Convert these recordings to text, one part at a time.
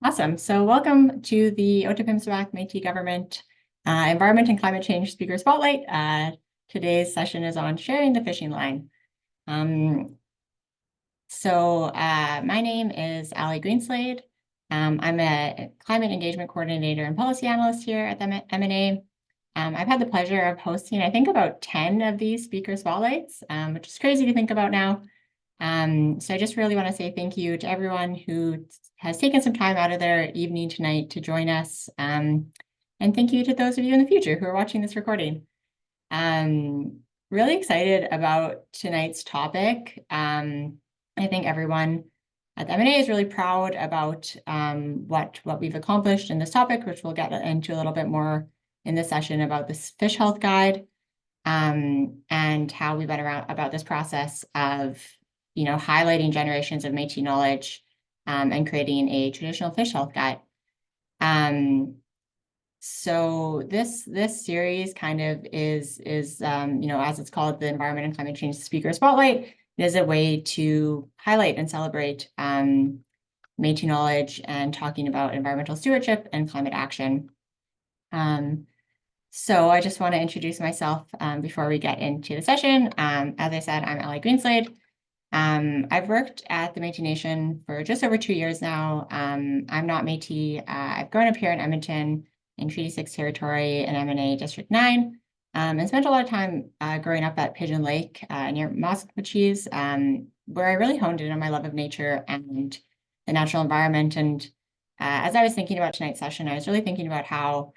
Awesome. So welcome to the Otipemisiwak Métis Government Environment and Climate Change Speaker Spotlight. Today's session is on sharing the fishing line. My name is Ali Greenslade. I'm a climate engagement coordinator and policy analyst here at the M&A. I've had the pleasure of hosting, I think, about 10 of these speaker spotlights, which is crazy to think about now. So I just really want to say thank you to everyone who has taken some time out of their evening tonight to join us. And thank you to those of you in the future who are watching this recording. Really excited about tonight's topic. I think everyone at the M&A is really proud about what we've accomplished in this topic, which we'll get into a little bit more in this session about this fish health guide, and how we've been around about this process of highlighting generations of Métis knowledge, and creating a traditional fish health guide. So this series kind of is as it's called, the Environment and Climate Change Speaker Spotlight. It is a way to highlight and celebrate Métis knowledge and talking about environmental stewardship and climate action. So I just want to introduce myself before we get into the session. As I said, I'm Ali Greenslade. I've worked at the Métis Nation for just over 2 years now. I'm not Métis. I've grown up here in Edmonton in Treaty 6 territory in M&A District 9, and spent a lot of time growing up at Pigeon Lake near Métis, where I really honed in on my love of nature and the natural environment. And as I was thinking about tonight's session, I was really thinking about how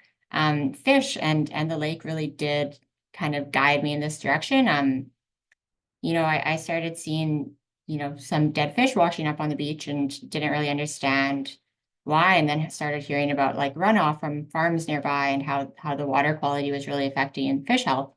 fish and the lake really did kind of guide me in this direction. I started seeing, some dead fish washing up on the beach and didn't really understand why, and then started hearing about like runoff from farms nearby and how the water quality was really affecting fish health.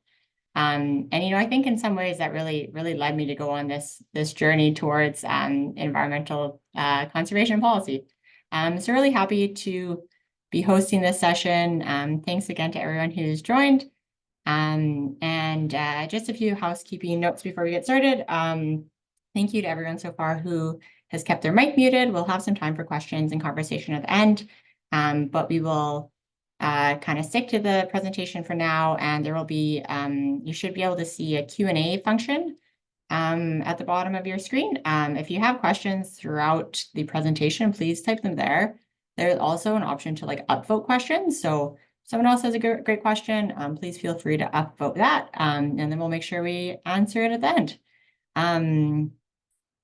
I think in some ways that really led me to go on this journey towards environmental conservation policy. So really happy to be hosting this session. Thanks again to everyone who's joined. Just a few housekeeping notes before we get started. Thank you to everyone so far who has kept their mic muted. We'll have some time for questions and conversation at the end, but we will kind of stick to the presentation for now, and there will be, you should be able to see a Q&A function at the bottom of your screen. If you have questions throughout the presentation, please type them there. There's also an option to upvote questions. So if someone else has a great question, please feel free to upvote that, and then we'll make sure we answer it at the end.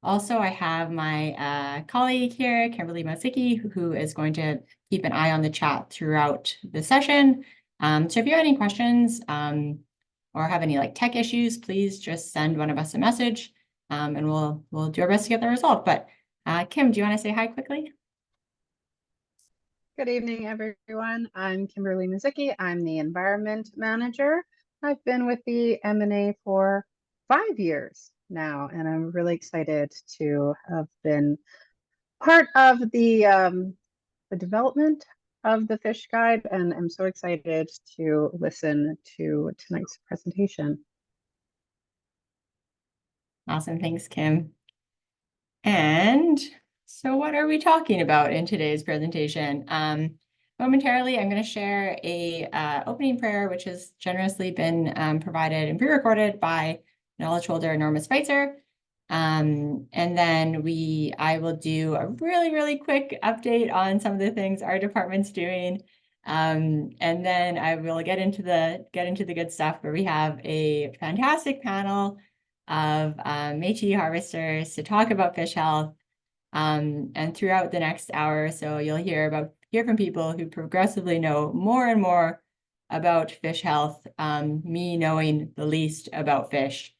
Also, I have my colleague here, Kimberly Mosicki, who is going to keep an eye on the chat throughout the session. So if you have any questions or have any tech issues, please just send one of us a message, and we'll do our best to get the resolved. But Kim, do you want to say hi quickly? Good evening, everyone. I'm Kimberly Mosicki. I'm the Environment Manager. I've been with the M&A for 5 years now, and I'm really excited to have been part of the development of the Fish Guide, and I'm so excited to listen to tonight's presentation. Awesome. Thanks, Kim. And so what are we talking about in today's presentation? Momentarily, I'm going to share a opening prayer, which has generously been provided and pre-recorded by knowledge holder Norma Spitzer. And then I will do a really quick update on some of the things our department's doing. And then I will get into the good stuff, where we have a fantastic panel of Métis harvesters to talk about fish health. And throughout the next hour or so, you'll hear from people who progressively know more and more about fish health, me knowing the least about fish.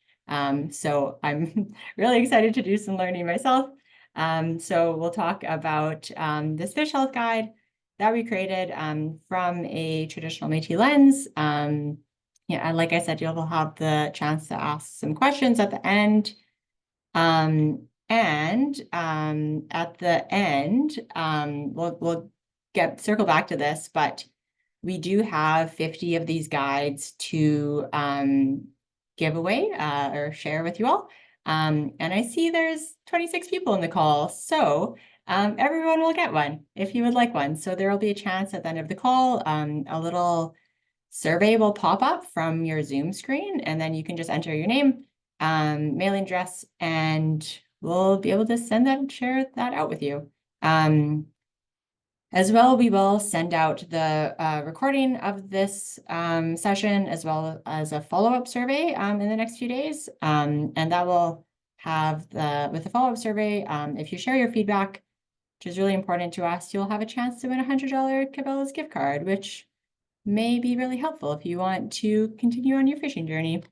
So I'm really excited to do some learning myself. So we'll talk about this fish health guide that we created from a traditional Métis lens. Like I said, you'll have the chance to ask some questions at the end. At the end, we'll circle back to this, but we do have 50 of these guides to give away or share with you all. And I see there's 26 people in the call. So everyone will get one if you would like one. So there will be a chance at the end of the call, a little survey will pop up from your Zoom screen, and then you can just enter your name, mailing address, and we'll be able to share that out with you. As well, we will send out the recording of this session as well as a follow-up survey in the next few days. And that will have with the follow-up survey, if you share your feedback, which is really important to us, you'll have a chance to win a $100 Cabela's gift card, which may be really helpful if you want to continue on your fishing journey.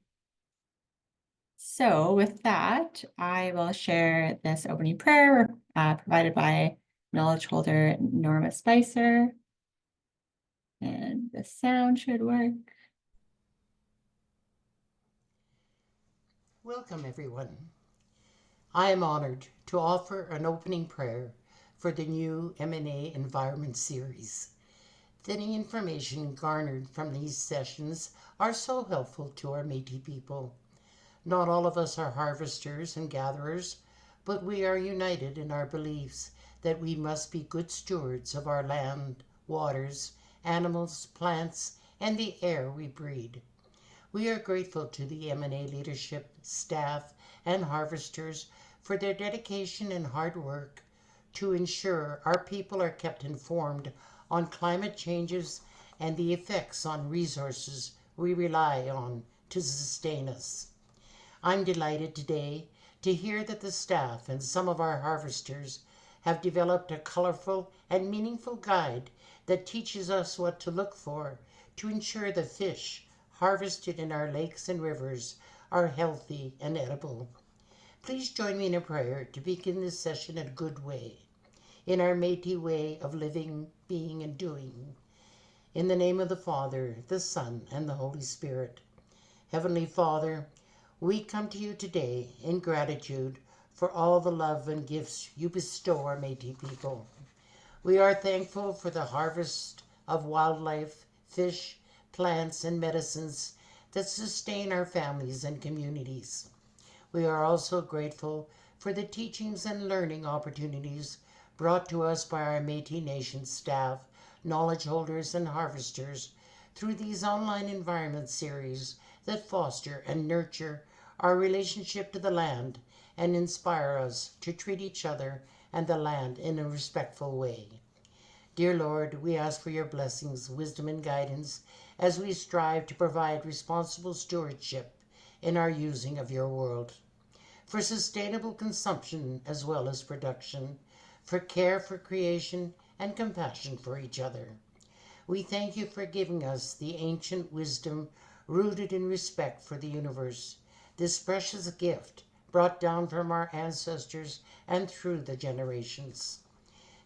So with that, I will share this opening prayer provided by knowledge holder Norma Spicer. And the sound should work. Welcome, everyone. I am honored to offer an opening prayer for the new M&A Environment Series. The information garnered from these sessions are so helpful to our Métis people. Not all of us are harvesters and gatherers, but we are united in our beliefs that we must be good stewards of our land, waters, animals, plants, and the air we breathe. We are grateful to the M&A leadership, staff, and harvesters for their dedication and hard work to ensure our people are kept informed on climate changes and the effects on resources we rely on to sustain us. I'm delighted today to hear that the staff and some of our harvesters have developed a colorful and meaningful guide that teaches us what to look for to ensure the fish harvested in our lakes and rivers are healthy and edible. Please join me in a prayer to begin this session in a good way, in our Métis way of living, being, and doing. In the name of the Father, the Son, and the Holy Spirit. Heavenly Father, we come to you today in gratitude for all the love and gifts you bestow our Métis people. We are thankful for the harvest of wildlife, fish, plants, and medicines that sustain our families and communities. We are also grateful for the teachings and learning opportunities brought to us by our Métis Nation staff, knowledge holders, and harvesters through these online environment series that foster and nurture our relationship to the land and inspire us to treat each other and the land in a respectful way. Dear Lord, we ask for your blessings, wisdom, and guidance as we strive to provide responsible stewardship in our using of your world, for sustainable consumption as well as production, for care for creation and compassion for each other. We thank you for giving us the ancient wisdom rooted in respect for the universe, this precious gift brought down from our ancestors and through the generations.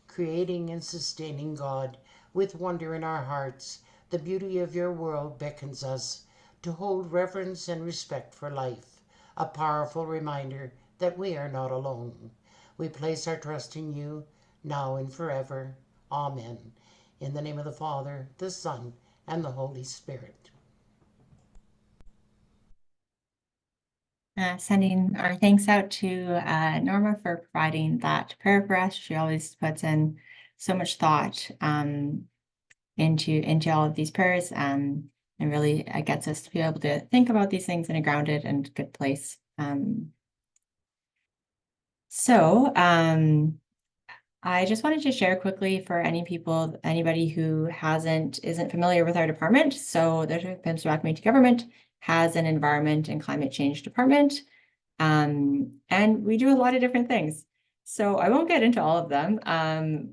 Creating and sustaining God, with wonder in our hearts, the beauty of your world beckons us to hold reverence and respect for life, a powerful reminder that we are not alone. We place our trust in you, now and forever. Amen. In the name of the Father, the Son, and the Holy Spirit. Sending our thanks out to Norma for providing that prayer for us. She always puts in so much thought into all of these prayers, and really gets us to be able to think about these things in a grounded and good place. I just wanted to share quickly for anybody who isn't familiar with our department. So the Otipemisiwak Métis government has an environment and climate change department. And we do a lot of different things. So I won't get into all of them,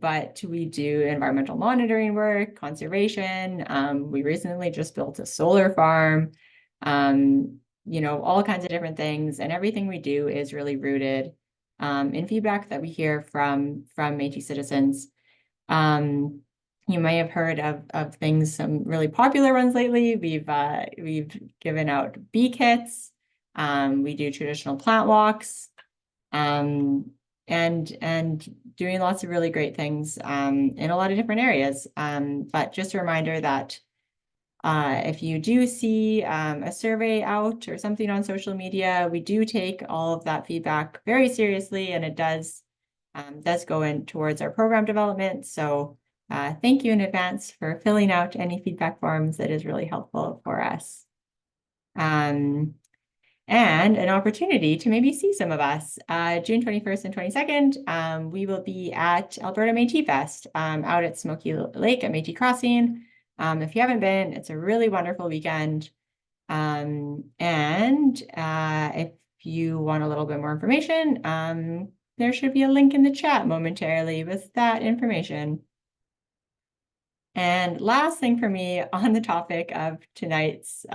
but we do environmental monitoring work, conservation. We recently just built a solar farm, all kinds of different things. And everything we do is really rooted in feedback that we hear from Métis citizens. You may have heard of things, some really popular ones lately. We've given out bee kits. We do traditional plant walks, and doing lots of really great things in a lot of different areas. But just a reminder that if you do see a survey out or something on social media, we do take all of that feedback very seriously, and it does does go in towards our program development. So thank you in advance for filling out any feedback forms. That is really helpful for us. And an opportunity to maybe see some of us. June 21st and 22nd, we will be at Alberta Métis Fest out at Smoky Lake at Métis Crossing. If you haven't been, it's a really wonderful weekend. If you want a little bit more information, there should be a link in the chat momentarily with that information. And last thing for me on the topic of tonight's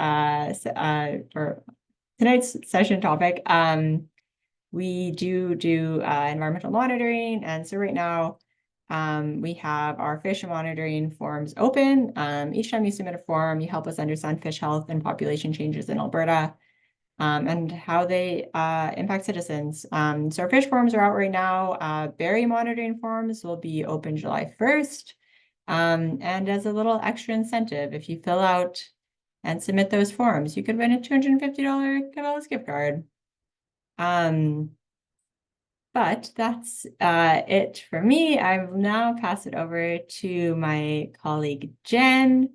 session topic, we do environmental monitoring. And so right now, we have our fish monitoring forms open. Each time you submit a form, you help us understand fish health and population changes in Alberta, and how they impact citizens. So our fish forms are out right now. Berry monitoring forms will be open July 1st. And as a little extra incentive, if you fill out and submit those forms, you could win a $250 Cabela's gift card. But that's it for me. I will now pass it over to my colleague, Jen.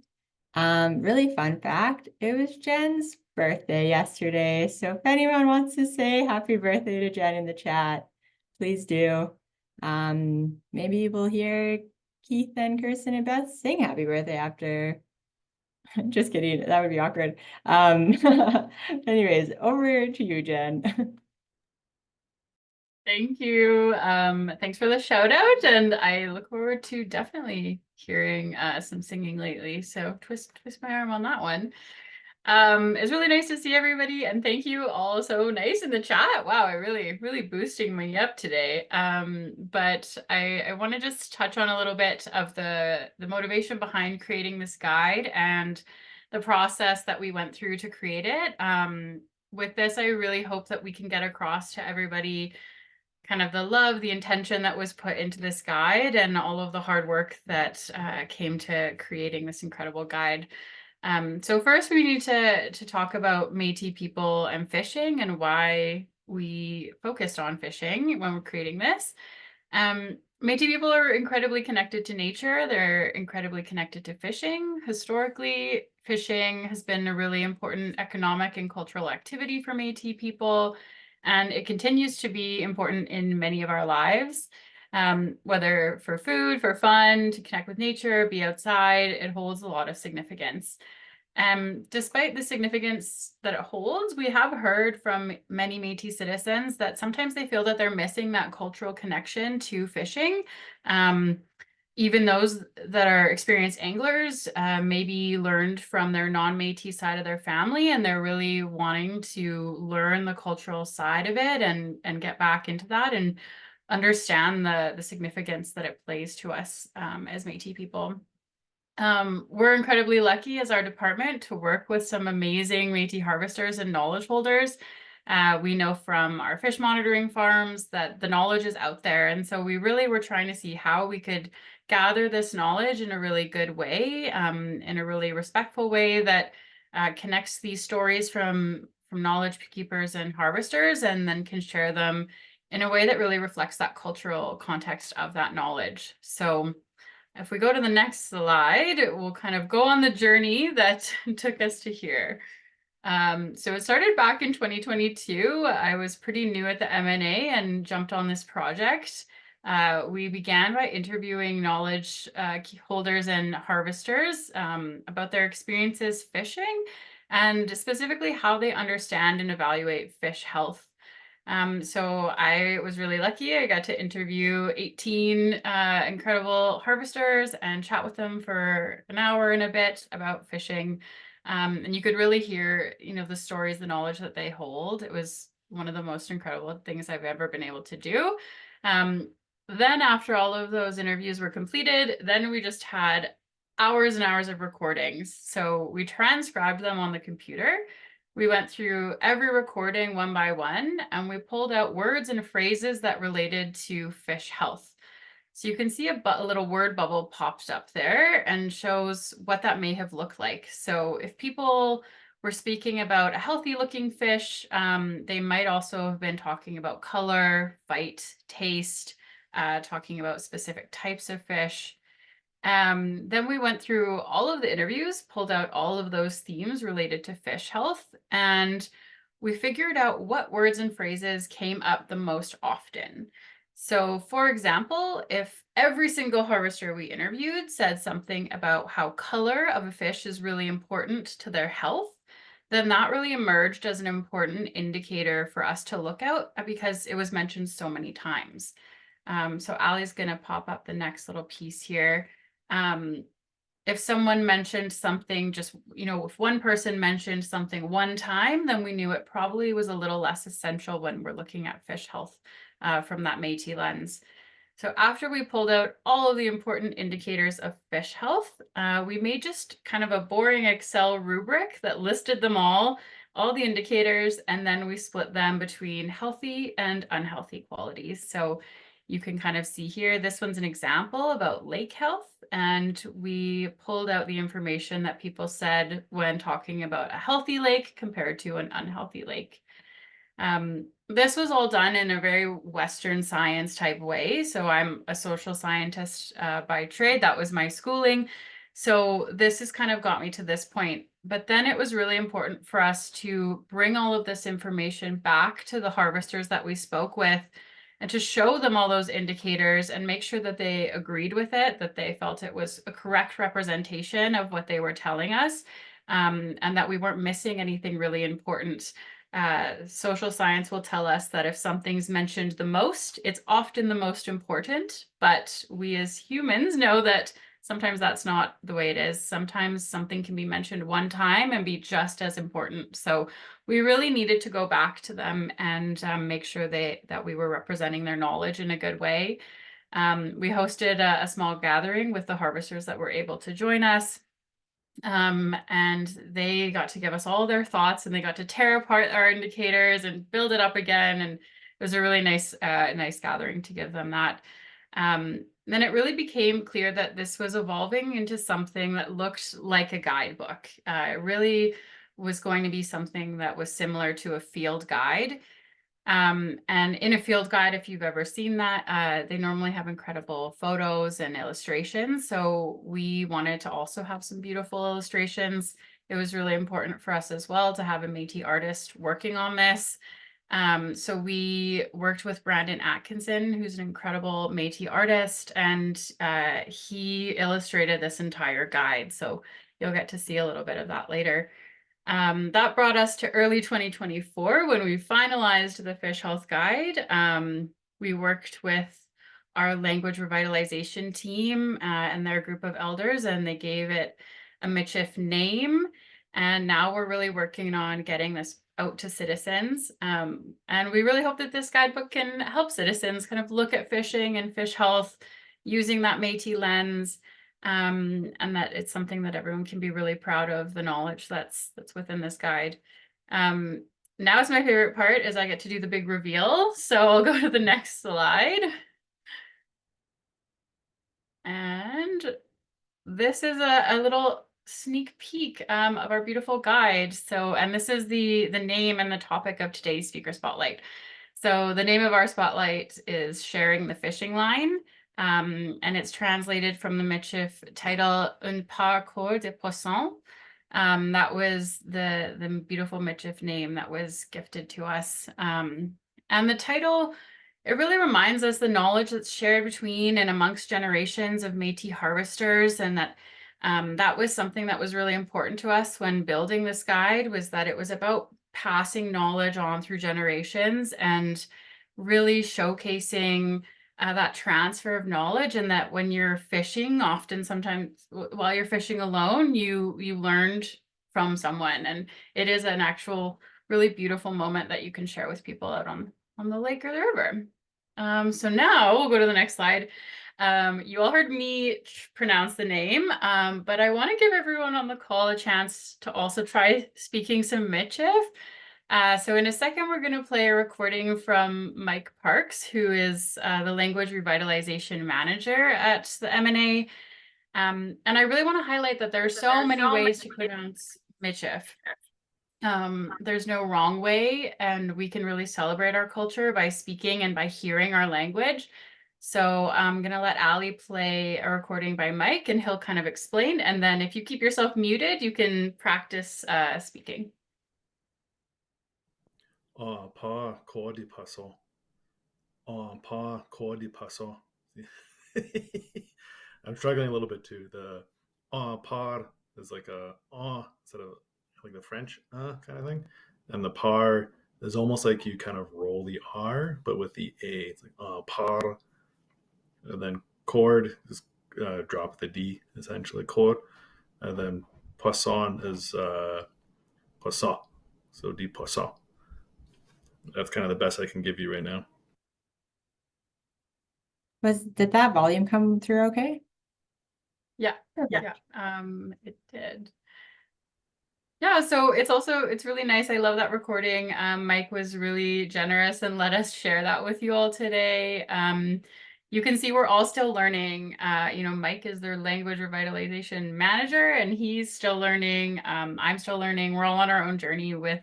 Really fun fact, it was Jen's birthday yesterday. So if anyone wants to say happy birthday to Jen in the chat, please do. Maybe we'll hear Keith and Kirsten and Beth sing happy birthday after. Just kidding, that would be awkward. Anyways, over to you, Jen. Thank you. Thanks for the shout out, and I look forward to definitely hearing some singing lately. So twist my arm on that one. It's really nice to see everybody, and thank you all so nice in the chat. Wow, it really boosting me up today. But I want to just touch on a little bit of the motivation behind creating this guide and the process that we went through to create it. With this, I really hope that we can get across to everybody kind of the love, the intention that was put into this guide, and all of the hard work that came to creating this incredible guide. So first we need to talk about Métis people and fishing and why we focused on fishing when we're creating this. Métis people are incredibly connected to nature. They're incredibly connected to fishing. Historically, fishing has been a really important economic and cultural activity for Métis people, and it continues to be important in many of our lives. Whether for food, for fun, to connect with nature, be outside, it holds a lot of significance. Despite the significance that it holds, we have heard from many Métis citizens that sometimes they feel that they're missing that cultural connection to fishing. Even those that are experienced anglers maybe learned from their non-Métis side of their family, and they're really wanting to learn the cultural side of it and get back into that and understand the significance that it plays to us as Métis people. We're incredibly lucky as our department to work with some amazing Métis harvesters and knowledge holders. We know from our fish monitoring farms that the knowledge is out there. And so we really were trying to see how we could gather this knowledge in a really good way, in a really respectful way that connects these stories from knowledge keepers and harvesters, and then can share them in a way that really reflects that cultural context of that knowledge. So if we go to the next slide, we'll kind of go on the journey that took us to here. So it started back in 2022. I was pretty new at the M&A and jumped on this project. We began by interviewing knowledge holders and harvesters about their experiences fishing, and specifically how they understand and evaluate fish health. So I was really lucky. I got to interview 18 incredible harvesters and chat with them for an hour and a bit about fishing. And you could really hear, the stories, the knowledge that they hold. It was one of the most incredible things I've ever been able to do. Then after all of those interviews were completed, then we just had hours and hours of recordings. So we transcribed them on the computer. We went through every recording one by one, and we pulled out words and phrases that related to fish health. So you can see a little word bubble popped up there and shows what that may have looked like. So if people were speaking about a healthy looking fish, they might also have been talking about color, bite, taste, talking about specific types of fish. Then we went through all of the interviews, pulled out all of those themes related to fish health, and we figured out what words and phrases came up the most often. So, for example, if every single harvester we interviewed said something about how color of a fish is really important to their health, then that really emerged as an important indicator for us to look out because it was mentioned so many times. So Ali's going to pop up the next little piece here. If someone mentioned something, just, if one person mentioned something one time, then we knew it probably was a little less essential when we're looking at fish health from that Métis lens. So after we pulled out all of the important indicators of fish health, we made just kind of a boring Excel rubric that listed them all the indicators, and then we split them between healthy and unhealthy qualities. So you can kind of see here, this one's an example about lake health, and we pulled out the information that people said when talking about a healthy lake compared to an unhealthy lake. This was all done in a very Western science type way. So I'm a social scientist by trade. That was my schooling. So this has kind of got me to this point. But then it was really important for us to bring all of this information back to the harvesters that we spoke with and to show them all those indicators and make sure that they agreed with it, that they felt it was a correct representation of what they were telling us, and that we weren't missing anything really important. Social science will tell us that if something's mentioned the most, it's often the most important, but we as humans know that sometimes that's not the way it is. Sometimes something can be mentioned one time and be just as important. So we really needed to go back to them and make sure that we were representing their knowledge in a good way. We hosted a small gathering with the harvesters that were able to join us. And they got to give us all their thoughts, and they got to tear apart our indicators and build it up again. And it was a really nice gathering to give them that. Then it really became clear that this was evolving into something that looked like a guidebook. It really was going to be something that was similar to a field guide. And in a field guide, if you've ever seen that, they normally have incredible photos and illustrations. So we wanted to also have some beautiful illustrations. It was really important for us as well to have a Métis artist working on this. So we worked with Brandon Atkinson, who's an incredible Métis artist, and he illustrated this entire guide. So you'll get to see a little bit of that later. That brought us to early 2024 when we finalized the Fish Health Guide. We worked with our language revitalization team and their group of elders, and they gave it a Michif name. And now we're really working on getting this out to citizens. And we really hope that this guidebook can help citizens kind of look at fishing and fish health using that Métis lens. And that it's something that everyone can be really proud of, the knowledge that's within this guide. Now is my favorite part, is I get to do the big reveal. So I'll go to the next slide. And this is a little sneak peek of our beautiful guide. So, and this is the name and the topic of today's speaker spotlight. So the name of our spotlight is Sharing the Fishing Line. And it's translated from the Michif title Un Parcours de Pwason. That was the beautiful Michif name that was gifted to us. And the title, it really reminds us the knowledge that's shared between and amongst generations of Métis harvesters, and that that was something that was really important to us when building this guide, was that it was about passing knowledge on through generations and really showcasing that transfer of knowledge, and that when you're fishing, often sometimes while you're fishing alone, you learned from someone, and it is an actual really beautiful moment that you can share with people out on the lake or the river. So now we'll go to the next slide. You all heard me pronounce the name, but I want to give everyone on the call a chance to also try speaking some Michif. So in a second, we're going to play a recording from Mike Parks, who is the Language Revitalization Manager at the M&A. And I really want to highlight that there are so many ways to pronounce Michif. There's no wrong way, and we can really celebrate our culture by speaking and by hearing our language. So I'm gonna let Ali play a recording by Mike and he'll kind of explain. And then if you keep yourself muted, you can practice speaking. Paar Pwason. Paar Pwason. I'm struggling a little bit too. The par is like a instead of like the French kind of thing, and the par is almost like you kind of roll the R, but with the A. It's like par, and then chord is drop the D essentially chord, and then Pwason is poisson, so D poisson. That's kind of the best I can give you right now. Did that volume come through okay? Yeah, Perfect. it did. Yeah, so it's really nice. I love that recording. Mike was really generous and let us share that with you all today. You can see we're all still learning. Mike is their language revitalization manager, and he's still learning. I'm still learning. We're all on our own journey with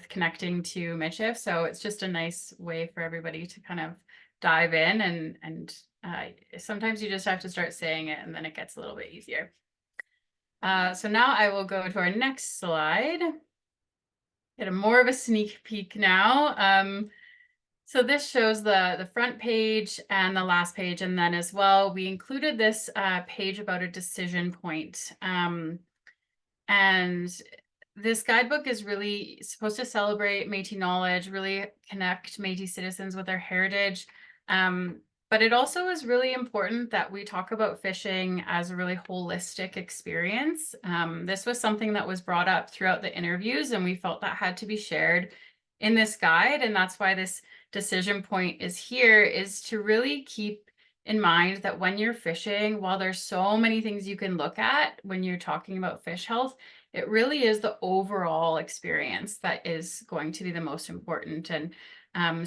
connecting to Michif. So it's just a nice way for everybody to kind of dive in, and sometimes you just have to start saying it, and then it gets a little bit easier. So now I will go to our next slide. Get a more of a sneak peek now. So this shows the front page and the last page, and then as well, we included this page about a decision point. And this guidebook is really supposed to celebrate Métis knowledge, really connect Métis citizens with their heritage. But it also is really important that we talk about fishing as a really holistic experience. This was something that was brought up throughout the interviews, and we felt that had to be shared in this guide. And that's why this decision point is here, is to really keep in mind that when you're fishing, while there's so many things you can look at when you're talking about fish health, it really is the overall experience that is going to be the most important. And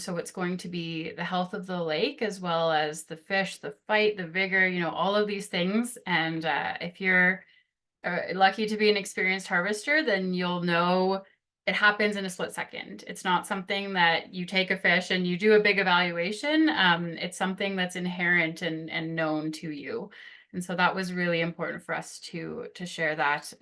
so it's going to be the health of the lake, as well as the fish, the fight, the vigor, all of these things. And if you're lucky to be an experienced harvester, then you'll know it happens in a split second. It's not something that you take a fish and you do a big evaluation. It's something that's inherent and known to you. And so that was really important for us to share that.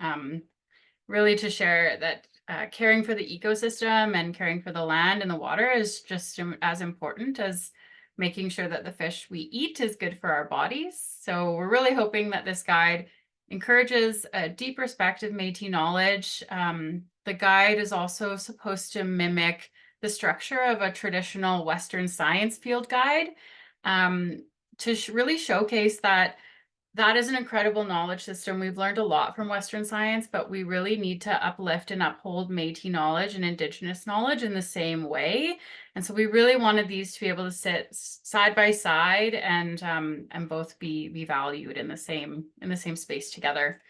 Really to share that caring for the ecosystem and caring for the land and the water is just as important as making sure that the fish we eat is good for our bodies. So we're really hoping that this guide encourages a deep respect of Métis knowledge. The guide is also supposed to mimic the structure of a traditional Western science field guide, to really showcase that is an incredible knowledge system. We've learned a lot from Western science, but we really need to uplift and uphold Métis knowledge and Indigenous knowledge in the same way. And so we really wanted these to be able to sit side by side and both be valued in the same space together.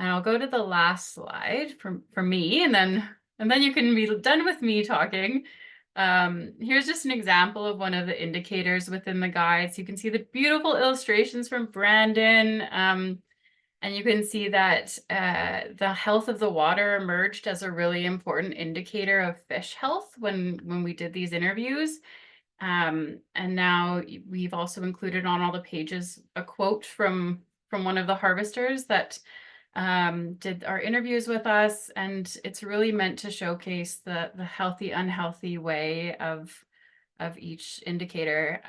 And I'll go to the last slide for me, and then you can be done with me talking. Here's just an example of one of the indicators within the guide. So you can see the beautiful illustrations from Brandon. And you can see that the health of the water emerged as a really important indicator of fish health when we did these interviews. And now we've also included on all the pages a quote from one of the harvesters that did our interviews with us, and it's really meant to showcase the healthy, unhealthy way of each indicator.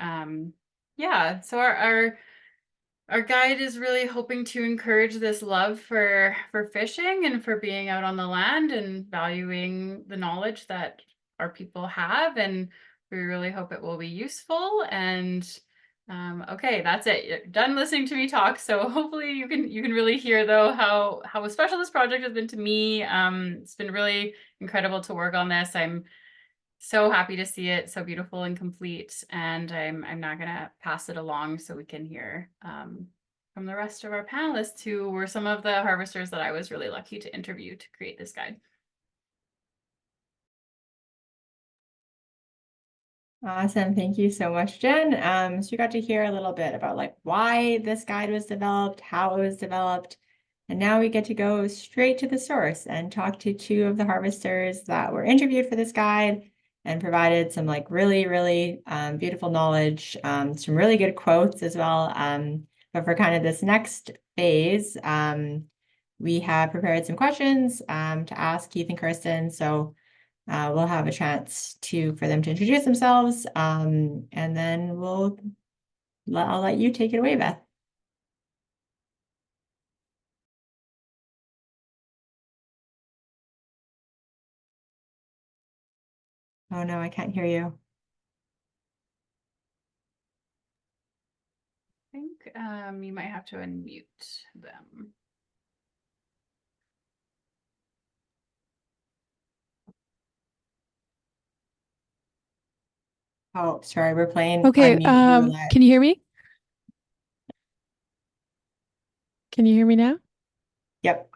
Yeah, so our guide is really hoping to encourage this love for fishing and for being out on the land and valuing the knowledge that our people have, and we really hope it will be useful. And okay, that's it. You're done listening to me talk. So hopefully you can really hear though how special this project has been to me. It's been really incredible to work on this. I'm so happy to see it so beautiful and complete. And I'm now gonna pass it along so we can hear from the rest of our panelists, who were some of the harvesters that I was really lucky to interview to create this guide. Awesome. Thank you so much, Jen. So you got to hear a little bit about why this guide was developed, how it was developed, and now we get to go straight to the source and talk to two of the harvesters that were interviewed for this guide and provided some like really, really beautiful knowledge, some really good quotes as well. But for kind of this next phase, we have prepared some questions to ask Keith and Kirsten. So we'll have a chance for them to introduce themselves, and then I'll let you take it away, Beth. Oh no, I can't hear you. I think you might have to unmute them. Oh, sorry, we're playing Okay, unmute roulette. can you hear me? Can you hear me now? Yep.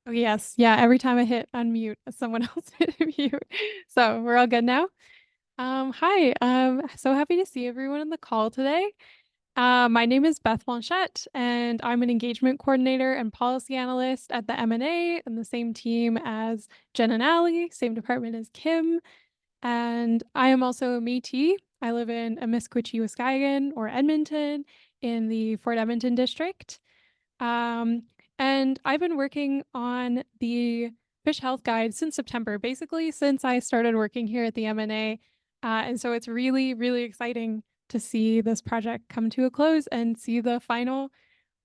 Oh, yes. Yeah, every time I hit unmute, someone else hit mute. So we're all good now? Hi, so happy to see everyone on the call today. My name is Beth Blanchette, and I'm an engagement coordinator and policy analyst at the M&A and the same team as Jen and Allie, same department as Kim. And I am also a Métis. I live in Amisquichy, or Edmonton, in the Fort Edmonton district. And I've been working on the fish health guide since September, basically since I started working here at the M&A. And so it's really, really exciting to see this project come to a close and see the final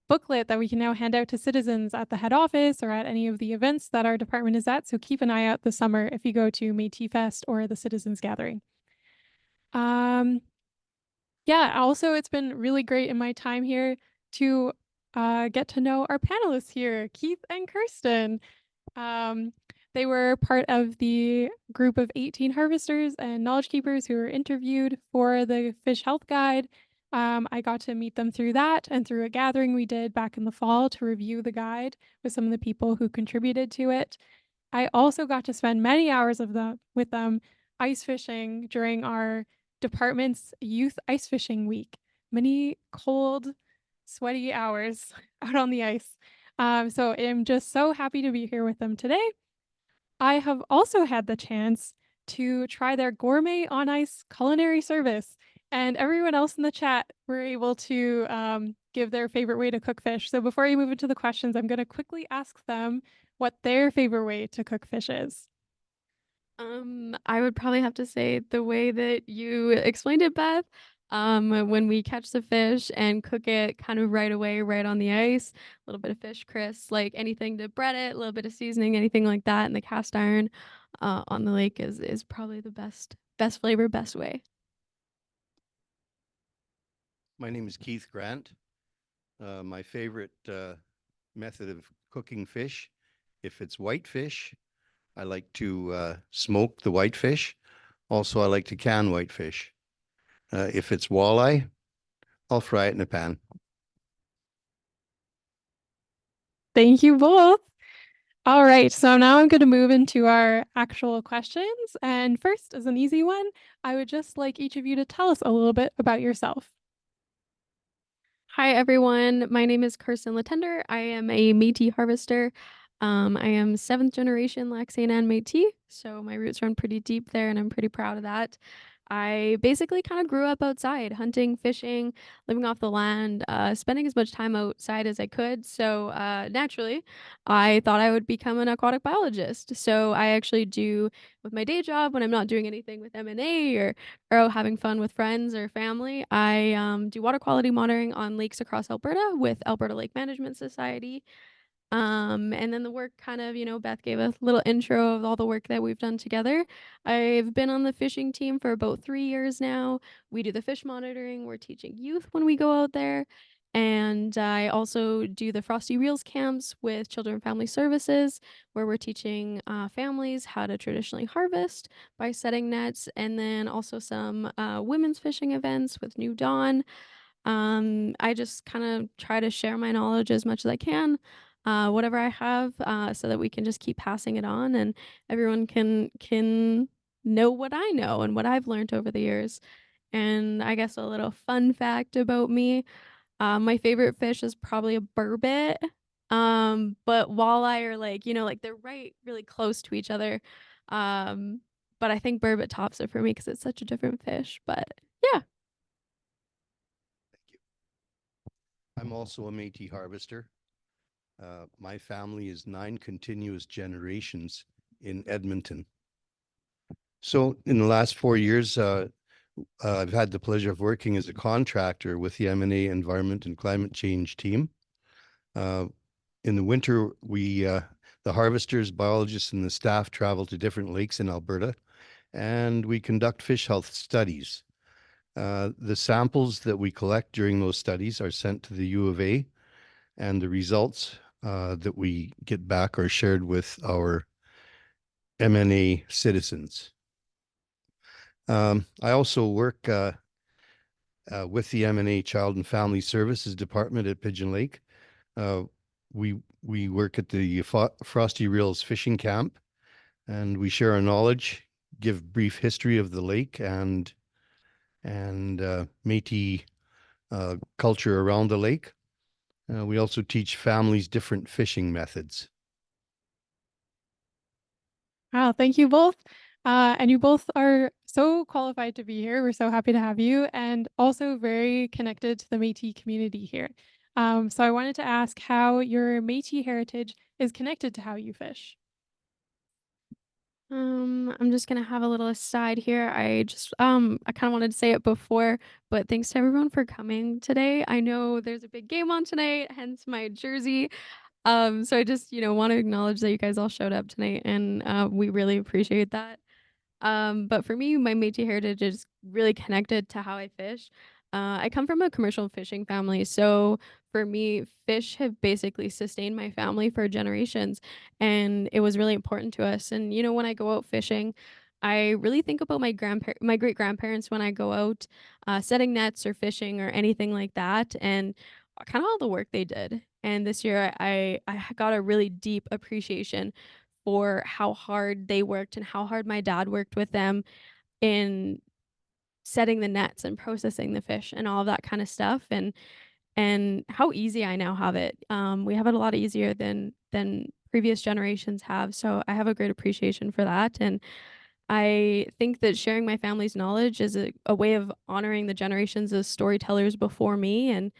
booklet that we can now hand out to citizens at the head office or at any of the events that our department is at. So keep an eye out this summer if you go to Métis Fest or the Citizens Gathering. Yeah, also it's been really great in my time here to get to know our panelists here, Keith and Kirsten. They were part of the group of 18 harvesters and knowledge keepers who were interviewed for the Fish Health Guide. I got to meet them through that and through a gathering we did back in the fall to review the guide with some of the people who contributed to it. I also got to spend many hours with them ice fishing during our department's youth ice fishing week. Many cold, sweaty hours out on the ice. So I'm just so happy to be here with them today. I have also had the chance to try their gourmet on ice culinary service, and everyone else in the chat were able to give their favorite way to cook fish. So before I move into the questions, I'm going to quickly ask them what their favorite way to cook fish is. I would probably have to say the way that you explained it, Beth. When we catch the fish and cook it kind of right away, right on the ice, a little bit of fish crisp, like anything to bread it, a little bit of seasoning, anything like that, and the cast iron on the lake is probably the best flavor, best way. My name is Keith Grant. My favorite method of cooking fish, if it's white fish, I like to smoke the white fish. Also, I like to can white fish. If it's walleye, I'll fry it in a pan. Thank you both. All right, so now I'm going to move into our actual questions. And first, as an easy one, I would just like each of you to tell us a little bit about yourself. Hi, everyone. My name is Kirsten Latender. I am a Métis harvester. I am 7th generation Laxian and Métis, so my roots run pretty deep there, and I'm pretty proud of that. I basically kind of grew up outside, hunting, fishing, living off the land, spending as much time outside as I could. So naturally, I thought I would become an aquatic biologist. So I actually do with my day job when I'm not doing anything with M&A or out having fun with friends or family. I do water quality monitoring on lakes across Alberta with Alberta Lake Management Society. And then the work kind of, Beth gave a little intro of all the work that we've done together. I've been on the fishing team for about 3 years now. We do the fish monitoring. We're teaching youth when we go out there. And I also do the Frosty Reels camps with Children and Family Services, where we're teaching families how to traditionally harvest by setting nets, and then also some women's fishing events with New Dawn. I just kind of try to share my knowledge as much as I can, whatever I have, so that we can just keep passing it on and everyone can know what I know and what I've learned over the years. And I guess a little fun fact about me, my favorite fish is probably a burbot. But walleye are like, like they're right really close to each other. but I think burbot tops it for me because it's such a different fish. But yeah. Thank you. I'm also a Métis harvester. My family is 9 continuous generations in Edmonton. So in the last 4 years, I've had the pleasure of working as a contractor with the M&A Environment and Climate Change team. In the winter, the harvesters, biologists, and the staff travel to different lakes in Alberta, and we conduct fish health studies. The samples that we collect during those studies are sent to the U of A, and the results that we get back are shared with our M&A citizens. I also work with the M&A Child and Family Services Department at Pigeon Lake. We work at the Frosty Reels Fishing Camp, and we share our knowledge, give brief history of the lake and Métis culture around the lake. We also teach families different fishing methods. Wow, thank you both. And you both are so qualified to be here. We're so happy to have you, and also very connected to the Métis community here. So I wanted to ask how your Métis heritage is connected to how you fish. I'm just gonna have a little aside here. I kind of wanted to say it before, but thanks to everyone for coming today. I know there's a big game on tonight, hence my jersey. So I just, want to acknowledge that you guys all showed up tonight, and we really appreciate that. But for me, my Métis heritage is really connected to how I fish. I come from a commercial fishing family, so for me, fish have basically sustained my family for generations, and it was really important to us. And when I go out fishing, I really think about my great grandparents when I go out, setting nets or fishing or anything like that, and kind of all the work they did. And this year, I got a really deep appreciation for how hard they worked and how hard my dad worked with them in setting the nets and processing the fish and all of that kind of stuff, and how easy I now have it. We have it a lot easier than previous generations have, so I have a great appreciation for that. And I think that sharing my family's knowledge is a way of honoring the generations of storytellers before me. And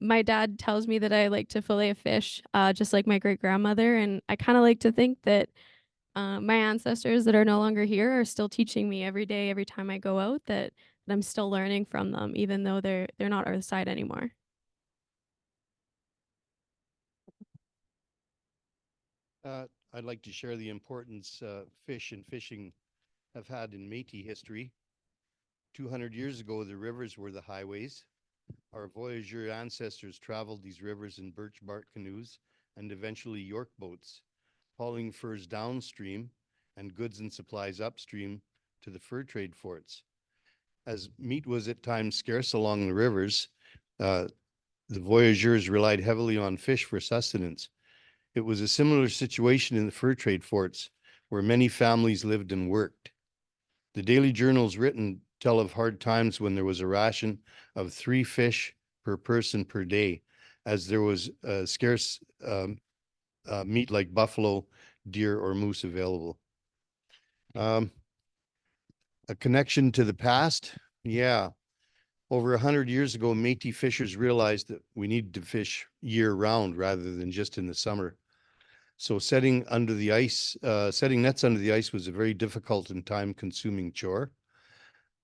my dad tells me that I like to fillet a fish, just like my great grandmother, and I kind of like to think that my ancestors that are no longer here are still teaching me every day, every time I go out, that I'm still learning from them, even though they're not earthside anymore. I'd like to share the importance fish and fishing have had in Métis history. 200 years ago, the rivers were the highways. Our voyageur ancestors traveled these rivers in birch bark canoes and eventually York boats, hauling furs downstream and goods and supplies upstream to the fur trade forts. As meat was at times scarce along the rivers, the voyageurs relied heavily on fish for sustenance. It was a similar situation in the fur trade forts, where many families lived and worked. The daily journals written tell of hard times when there was a ration of 3 fish per person per day, as there was scarce meat like buffalo, deer, or moose available. A connection to the past, yeah. Over 100 years ago, Métis fishers realized that we needed to fish year round rather than just in the summer. So setting nets under the ice was a very difficult and time-consuming chore.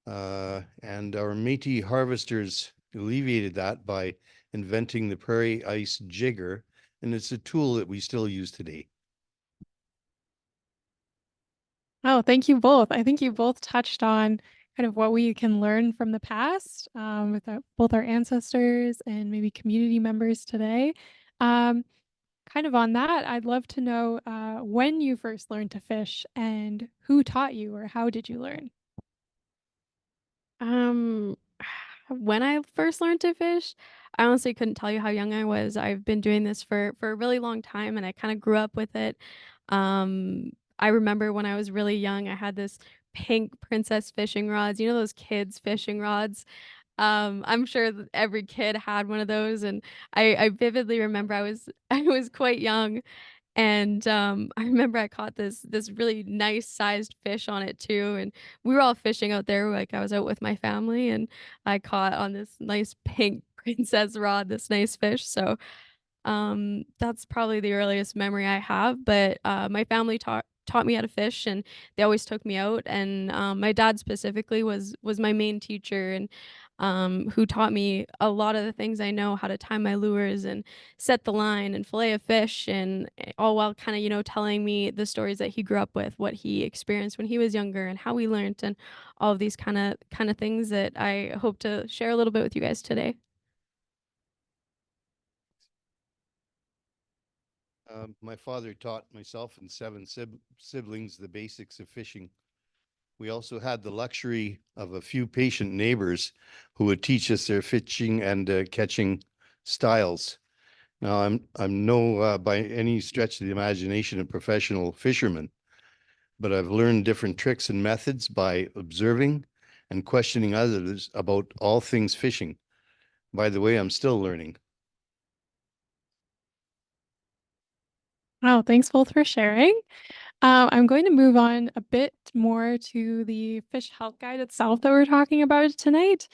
And our Métis harvesters alleviated that by inventing the prairie ice jigger, and it's a tool that we still use today. Oh, thank you both. I think you both touched on kind of what we can learn from the past, with both our ancestors and maybe community members today. Kind of on that, I'd love to know when you first learned to fish and who taught you, or how did you learn? Um, when I first learned to fish, I honestly couldn't tell you how young I was. I've been doing this for a really long time, and I kind of grew up with it. I remember when I was really young, I had this pink princess fishing rods. You know those kids fishing rods? I'm sure that every kid had one of those, and I vividly remember I was I was quite young, And I remember I caught this really nice sized fish on it too. And we were all fishing out there. Like I was out with my family, and I caught on this nice pink princess rod, this nice fish. So that's probably the earliest memory I have, but, my family taught me how to fish, and they always took me out, and, my dad specifically was my main teacher, and, who taught me a lot of the things I know, how to time my lures and set the line and fillet a fish, and, all while kinda, telling me the stories that he grew up with, what he experienced when he was younger, and how we learned, and all of these kinda things that I hope to share a little bit with you guys today. My father taught myself and seven siblings the basics of fishing. We also had the luxury of a few patient neighbors who would teach us their fishing and catching styles. Now, I'm no by any stretch of the imagination a professional fisherman, but I've learned different tricks and methods by observing and questioning others about all things fishing. By the way, I'm still learning. Wow, thanks both for sharing. I'm going to move on a bit more to the fish health guide itself that we're talking about tonight.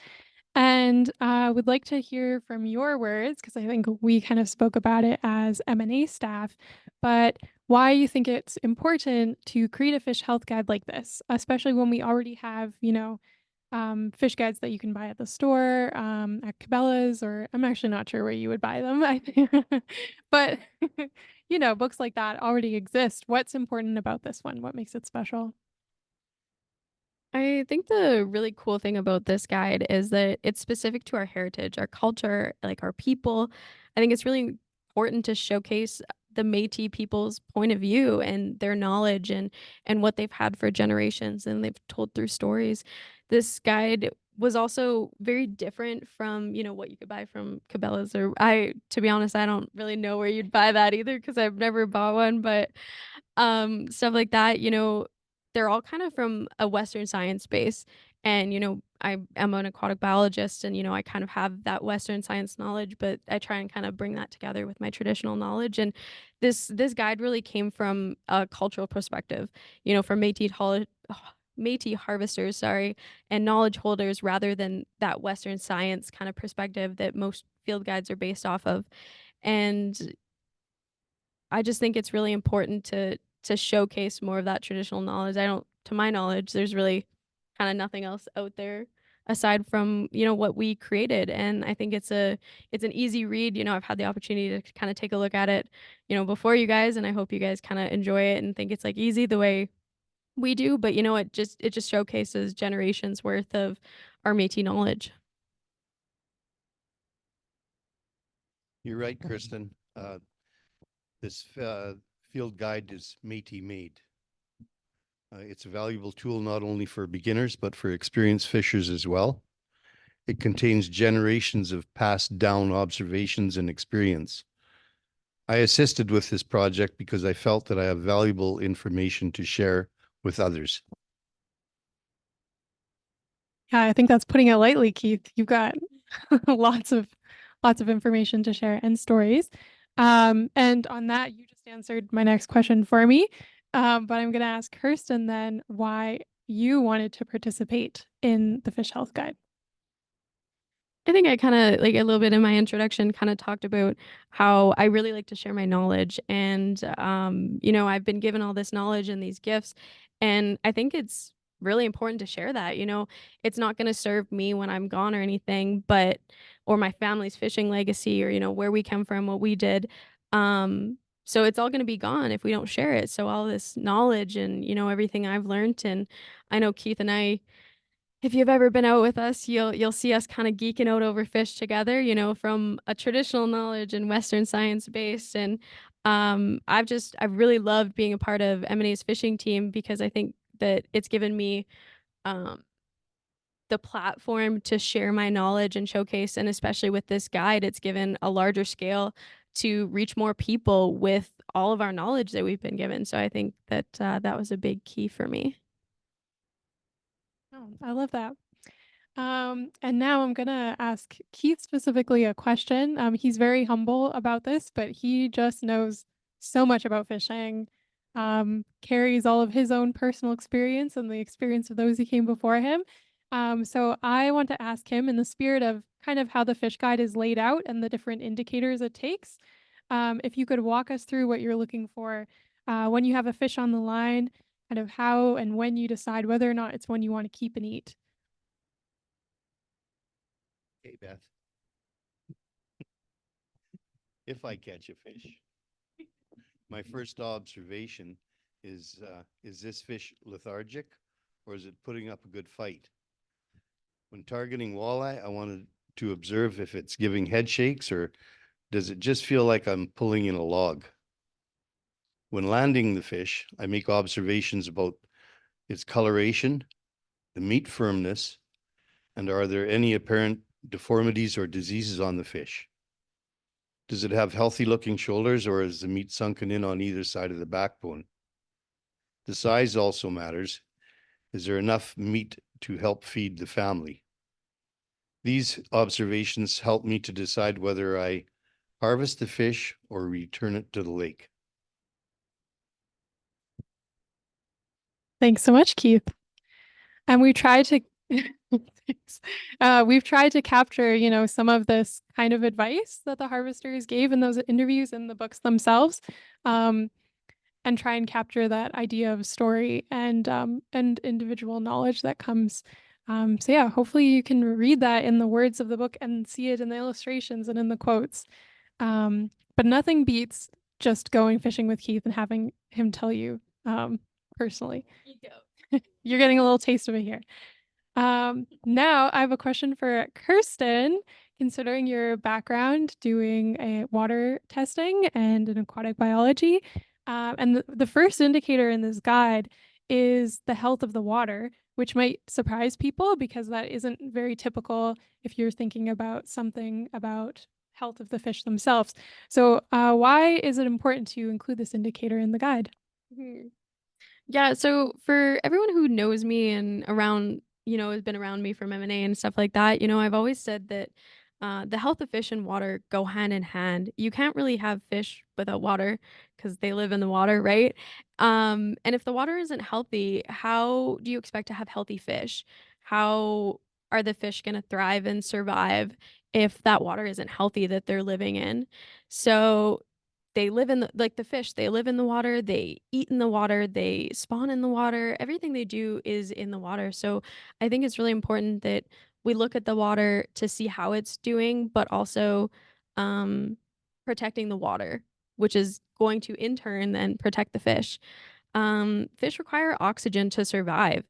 And would like to hear from your words, because I think we kind of spoke about it as M&A staff, but why you think it's important to create a fish health guide like this, especially when we already have, fish guides that you can buy at the store, at Cabela's, or I'm actually not sure where you would buy them. I think, but books like that already exist. What's important about this one? What makes it special? I think the really cool thing about this guide is that it's specific to our heritage, our culture, like our people. I think it's really important to showcase the Métis people's point of view and their knowledge and what they've had for generations and they've told through stories. This guide was also very different from, what you could buy from Cabela's or to be honest, I don't really know where you'd buy that either because I've never bought one, but stuff like that, they're all kind of from a Western science base. And, I am an aquatic biologist and, I kind of have that Western science knowledge, but I try and kind of bring that together with my traditional knowledge. And this guide really came from a cultural perspective, from Métis harvesters, sorry, and knowledge holders rather than that Western science kind of perspective that most field guides are based off of. And I just think it's really important to showcase more of that traditional knowledge. I don't to my knowledge, there's really kinda nothing else out there aside from, what we created, and I think it's an easy read. I've had the opportunity to kinda take a look at it, before you guys, and I hope you guys kinda enjoy it and think it's, like, easy the way we do, but, it just showcases generations worth of our Métis knowledge. You're right, Kristen. This field guide is Métis made. It's a valuable tool not only for beginners, but for experienced fishers as well. It contains generations of passed down observations and experience. I assisted with this project because I felt that I have valuable information to share with others. Yeah, I think that's putting it lightly, Keith. You've got lots of information to share and stories. And on that, you just answered my next question for me. But I'm going to ask Kirsten then why you wanted to participate in the Fish Health Guide. I think I kinda like, a little bit in my introduction, kinda talked about how I really like to share my knowledge, and, I've been given all this knowledge and these gifts, and I think it's really important to share that. It's not gonna serve me when I'm gone or anything, but or my family's fishing legacy or, where we come from, what we did, so it's all gonna be gone if we don't share it. So all this knowledge and, everything I've learned, and I know Keith and I, if you've ever been out with us, you'll see us kinda geeking out over fish together, from a traditional knowledge and Western science base, and, I've really loved being a part of M&A's fishing team because I think that it's given me, um, the platform to share my knowledge and showcase, and especially with this guide, it's given a larger scale to reach more people with all of our knowledge that we've been given, so I think that, that was a big key for me. Oh, I love that. And now I'm gonna ask Keith specifically a question. He's very humble about this, but he just knows so much about fishing, carries all of his own personal experience and the experience of those who came before him. So I want to ask him, in the spirit of kind of how the fish guide is laid out and the different indicators it takes, if you could walk us through what you're looking for when you have a fish on the line, kind of how and when you decide whether or not it's one you want to keep and eat. Hey, Beth. If I catch a fish, my first observation is this fish lethargic, or is it putting up a good fight? When targeting walleye, I wanted to observe if it's giving head shakes, or does it just feel like I'm pulling in a log? When landing the fish, I make observations about its coloration, the meat firmness, and are there any apparent deformities or diseases on the fish? Does it have healthy looking shoulders, or is the meat sunken in on either side of the backbone? The size also matters. Is there enough meat to help feed the family? These observations help me to decide whether I harvest the fish or return it to the lake. Thanks so much, Keith. And we tried to thanks. We've tried to capture, some of this kind of advice that the harvesters gave in those interviews in the books themselves, and try and capture that idea of story and individual knowledge that comes. So yeah, hopefully you can read that in the words of the book and see it in the illustrations and in the quotes. But nothing beats just going fishing with Keith and having him tell you personally. You're getting a little taste of it here. Now I have a question for Kirsten. Considering your background doing a water testing and in aquatic biology, and the first indicator in this guide is the health of the water, which might surprise people because that isn't very typical if you're thinking about something about health of the fish themselves. So why is it important to include this indicator in the guide? Yeah, so for everyone who knows me and around, has been around me from M&A and stuff like that, I've always said that the health of fish and water go hand in hand. You can't really have fish without water because they live in the water, right? And if the water isn't healthy, how do you expect to have healthy fish? How are the fish going to thrive and survive if that water isn't healthy that they're living in? So they live in like the fish, they live in the water, they eat in the water, they spawn in the water. Everything they do is in the water. So I think it's really important that we look at the water to see how it's doing, but also protecting the water, which is going to in turn then protect the fish. Fish require oxygen to survive.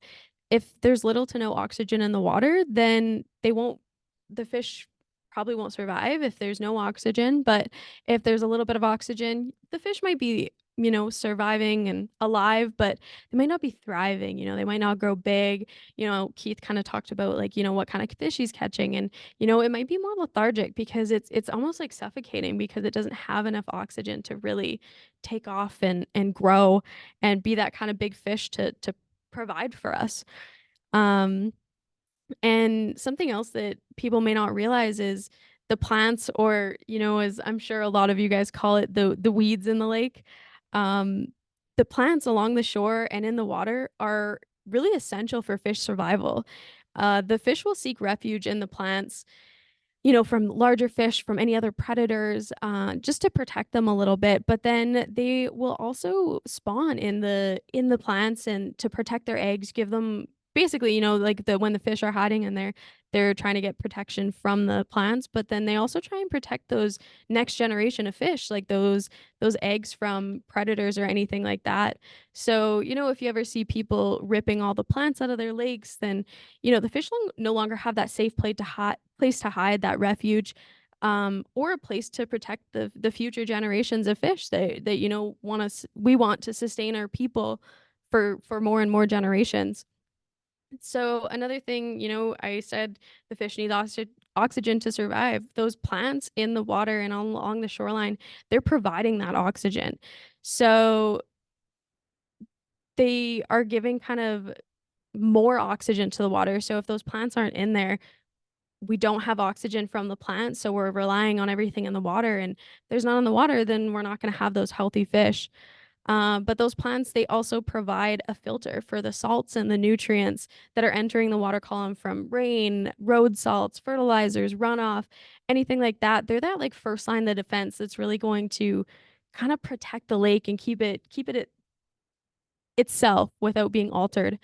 If there's little to no oxygen in the water, then the fish probably won't survive if there's no oxygen. But if there's a little bit of oxygen, the fish might be, surviving and alive, but they might not be thriving. They might not grow big. Keith kind of talked about like, what kind of fish he's catching. And, it might be more lethargic because it's almost like suffocating because it doesn't have enough oxygen to really take off and grow and be that kind of big fish to provide for us. And something else that people may not realize is the plants, or, as I'm sure a lot of you guys call it, the weeds in the lake. The plants along the shore and in the water are really essential for fish survival. The fish will seek refuge in the plants, from larger fish, from any other predators, just to protect them a little bit. But then they will also spawn in the plants and to protect their eggs, give them basically, like when the fish are hiding and they're trying to get protection from the plants, but then they also try and protect those next generation of fish, like those eggs from predators or anything like that. So, if you ever see people ripping all the plants out of their lakes, then, the fish no longer have that safe place to hide, that refuge, or a place to protect the future generations of fish that we want to sustain our people for more and more generations. So another thing, I said the fish need oxygen to survive. Those plants in the water and along the shoreline, they're providing that oxygen. So they are giving kind of more oxygen to the water. So if those plants aren't in there, we don't have oxygen from the plant, so we're relying on everything in the water. And if there's none in the water, then we're not going to have those healthy fish. But those plants, they also provide a filter for the salts and the nutrients that are entering the water column from rain, road salts, fertilizers, runoff, anything like that. They're that like first line of defense that's really going to kind of protect the lake and keep it itself without being altered.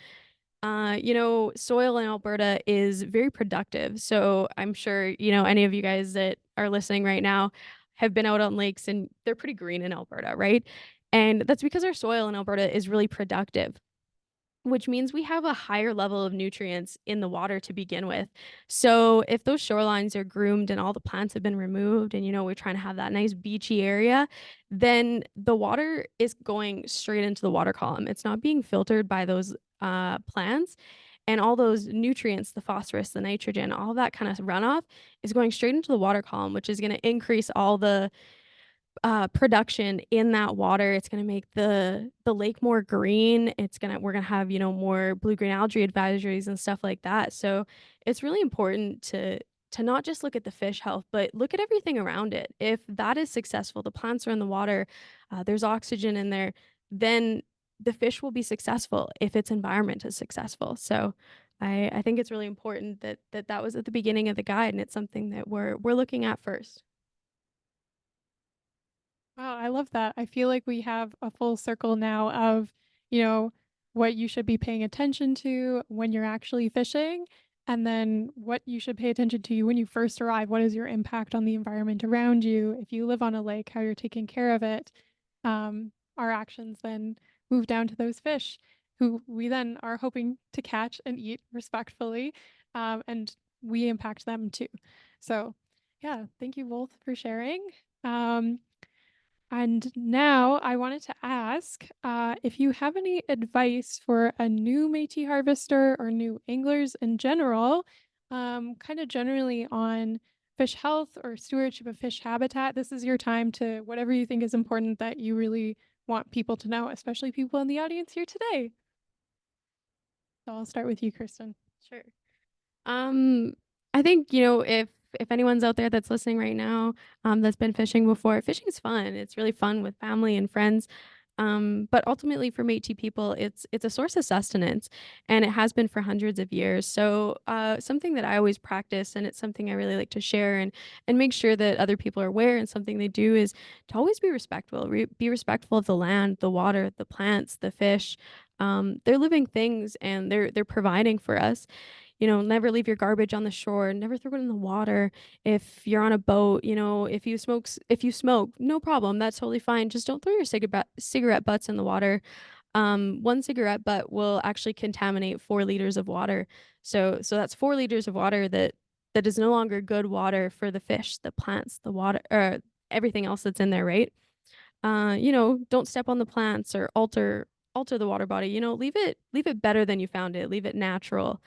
Soil in Alberta is very productive. So I'm sure, any of you guys that are listening right now have been out on lakes, and they're pretty green in Alberta, right? And that's because our soil in Alberta is really productive, which means we have a higher level of nutrients in the water to begin with. So if those shorelines are groomed and all the plants have been removed, and we're trying to have that nice beachy area, then the water is going straight into the water column. It's not being filtered by those plants, and all those nutrients, the phosphorus, the nitrogen, all that kind of runoff is going straight into the water column, which is going to increase all the production in that water. It's gonna make the lake more green. We're gonna have, more blue-green algae advisories and stuff like that. So it's really important to not just look at the fish health, but look at everything around it. If that is successful, the plants are in the water, there's oxygen in there, then the fish will be successful if its environment is successful. So I think it's really important that was at the beginning of the guide, and it's something that we're looking at first. Wow, I love that. I feel like we have a full circle now of, what you should be paying attention to when you're actually fishing, and then what you should pay attention to when you first arrive. What is your impact on the environment around you? If you live on a lake, how you're taking care of it. Our actions then move down to those fish who we then are hoping to catch and eat respectfully, and we impact them too. So, yeah, thank you both for sharing. And now I wanted to ask if you have any advice for a new Métis harvester or new anglers in general, kind of generally on fish health or stewardship of fish habitat. This is your time to whatever you think is important that you really want people to know, especially people in the audience here today. So I'll start with you, Kristen. Sure. I think, if anyone's out there that's listening right now, that's been fishing before, fishing is fun. It's really fun with family and friends. But ultimately for Métis people, it's a source of sustenance, and it has been for hundreds of years. So something that I always practice, and it's something I really like to share and make sure that other people are aware, and something they do, is to always be respectful. Be respectful of the land, the water, the plants, the fish. They're living things, and they're providing for us. Never leave your garbage on the shore, never throw it in the water. If you're on a boat, if you smoke, no problem. That's totally fine. Just don't throw your cigarette butts in the water. One cigarette butt will actually contaminate 4 liters of water. So that's 4 liters of water that is no longer good water for the fish, the plants, the water, or everything else that's in there, right? Don't step on the plants or alter the water body. Leave it better than you found it. Leave it natural.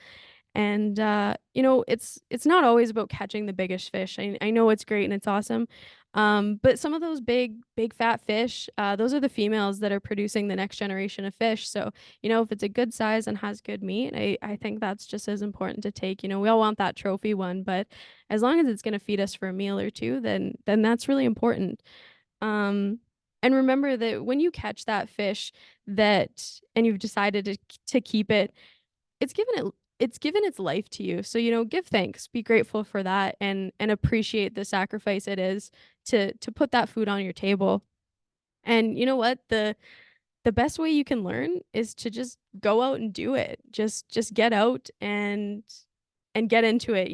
And it's not always about catching the biggest fish. I know it's great and it's awesome. But some of those big fat fish, those are the females that are producing the next generation of fish. So, if it's a good size and has good meat, I think that's just as important to take. We all want that trophy one, but as long as it's going to feed us for a meal or two, then that's really important. And remember that when you catch that fish and you've decided to keep it, it's given its life to you. So, give thanks, be grateful for that, and appreciate the sacrifice it is to put that food on your table. And you know what? The best way you can learn is to just go out and do it. Just get out and get into it.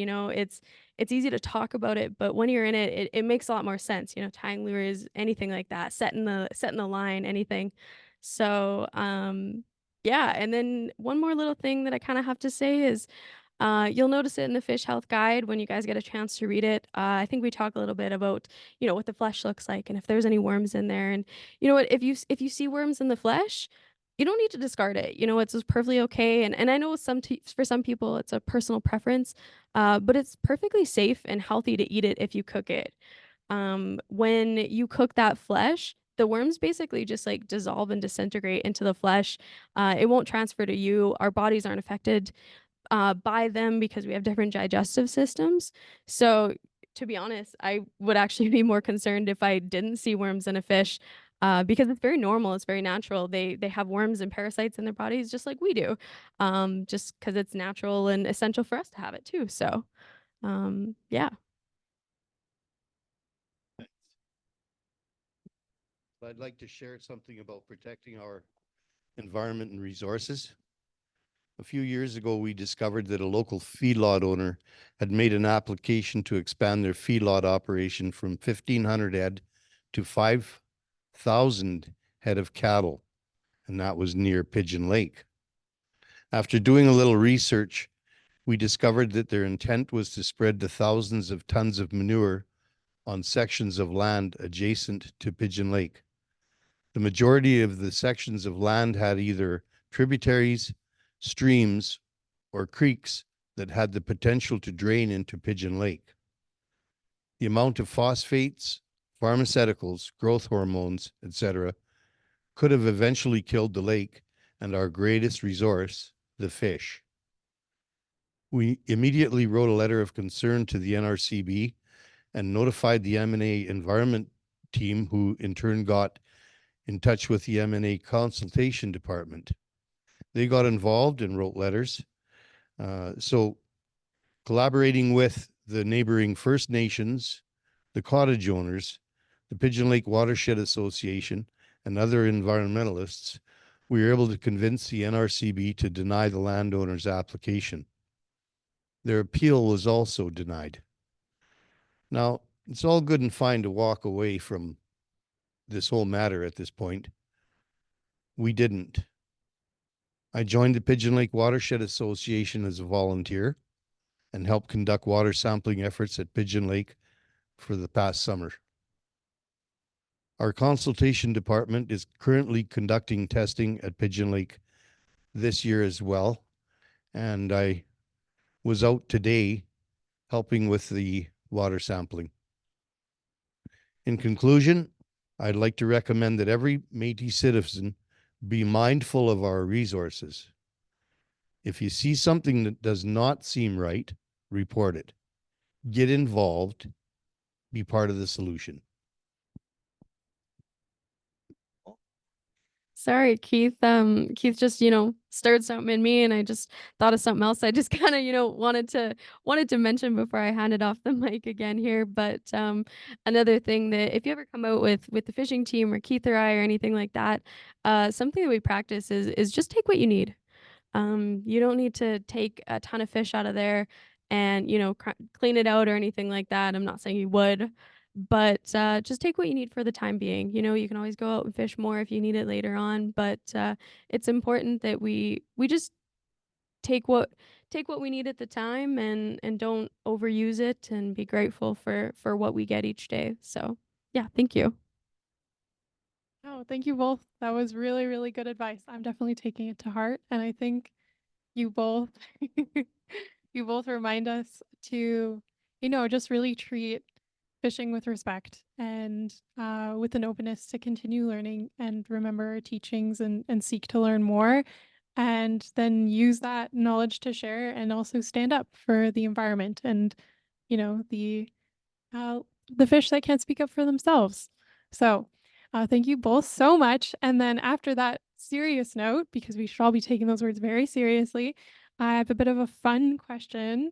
It's easy to talk about it, but when you're in it, it makes a lot more sense. Tying lures, anything like that, setting the line, anything. So, yeah. And then one more little thing that I kind of have to say is, you'll notice it in the fish health guide when you guys get a chance to read it. I think we talk a little bit about, what the flesh looks like and if there's any worms in there. And you know what, if you see worms in the flesh, you don't need to discard it. It's just perfectly okay. And I know for some people it's a personal preference, but it's perfectly safe and healthy to eat it if you cook it. When you cook that flesh, the worms basically just like dissolve and disintegrate into the flesh. It won't transfer to you. Our bodies aren't affected by them because we have different digestive systems. So to be honest, I would actually be more concerned if I didn't see worms in a fish, because it's very normal, it's very natural. They have worms and parasites in their bodies just like we do, just because it's natural and essential for us to have it too. So, yeah. I'd like to share something about protecting our environment and resources. A few years ago, we discovered that a local feedlot owner had made an application to expand their feedlot operation from 1,500 head to 5,000 head of cattle, and that was near Pigeon Lake. After doing a little research, we discovered that their intent was to spread the thousands of tons of manure on sections of land adjacent to Pigeon Lake. The majority of the sections of land had either tributaries, streams, or creeks that had the potential to drain into Pigeon Lake. The amount of phosphates, pharmaceuticals, growth hormones, etc., could have eventually killed the lake and our greatest resource, the fish. We immediately wrote a letter of concern to the NRCB and notified the M&A environment team, who in turn got in touch with the M&A consultation department. They got involved and wrote letters. So collaborating with the neighboring First Nations, the cottage owners, the Pigeon Lake Watershed Association, and other environmentalists, we were able to convince the NRCB to deny the landowner's application. Their appeal was also denied. Now, it's all good and fine to walk away from this whole matter at this point. We didn't. I joined the Pigeon Lake Watershed Association as a volunteer and helped conduct water sampling efforts at Pigeon Lake for the past summer. Our consultation department is currently conducting testing at Pigeon Lake this year as well, and I was out today helping with the water sampling. In conclusion, I'd like to recommend that every Métis citizen be mindful of our resources. If you see something that does not seem right, report it. Get involved, be part of the solution. Sorry, Keith. Keith just, stirred something in me and I just thought of something else I just kind of, wanted to mention before I handed off the mic again here. But another thing that if you ever come out with the fishing team or Keith or I or anything like that, something that we practice is just take what you need. You don't need to take a ton of fish out of there and, clean it out or anything like that. I'm not saying you would, but just take what you need for the time being. You can always go out and fish more if you need it later on, but it's important that we just take what we need at the time and don't overuse it and be grateful for what we get each day. So, yeah, thank you. Oh, thank you both. That was really, really good advice. I'm definitely taking it to heart. And I think you both you both remind us to, just really treat fishing with respect and with an openness to continue learning and remember our teachings and seek to learn more. And then use that knowledge to share and also stand up for the environment and, the fish that can't speak up for themselves. So thank you both so much. And then after that serious note, because we should all be taking those words very seriously, I have a bit of a fun question.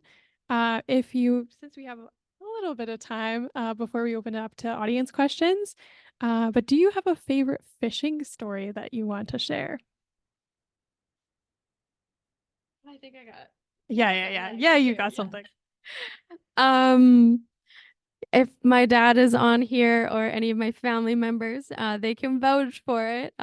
Since we have a little bit of time before we open it up to audience questions, but do you have a favorite fishing story that you want to share? I think I got. Yeah, you got something. If my dad is on here or any of my family members, they can vouch for it.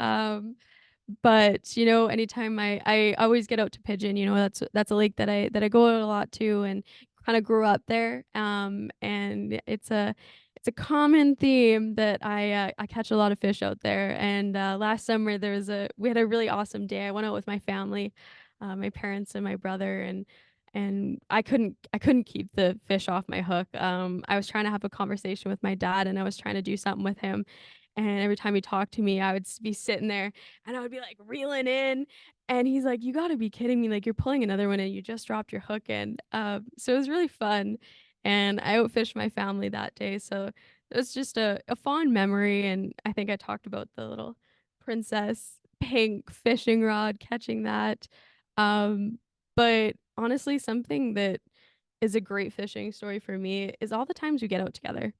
But anytime I always get out to Pigeon, that's a lake that I go out a lot to and kind of grew up there. And it's a common theme that I catch a lot of fish out there. And last summer we had a really awesome day. I went out with my family, my parents and my brother, and I couldn't keep the fish off my hook. I was trying to have a conversation with my dad and I was trying to do something with him. And every time he talked to me, I would be sitting there and I would be like reeling in. And he's like, "You got to be kidding me. Like, you're pulling another one and you just dropped your hook in." So it was really fun. And I outfished my family that day. So it was just a fond memory. And I think I talked about the little princess pink fishing rod, catching that. But honestly, something that is a great fishing story for me is all the times we get out together.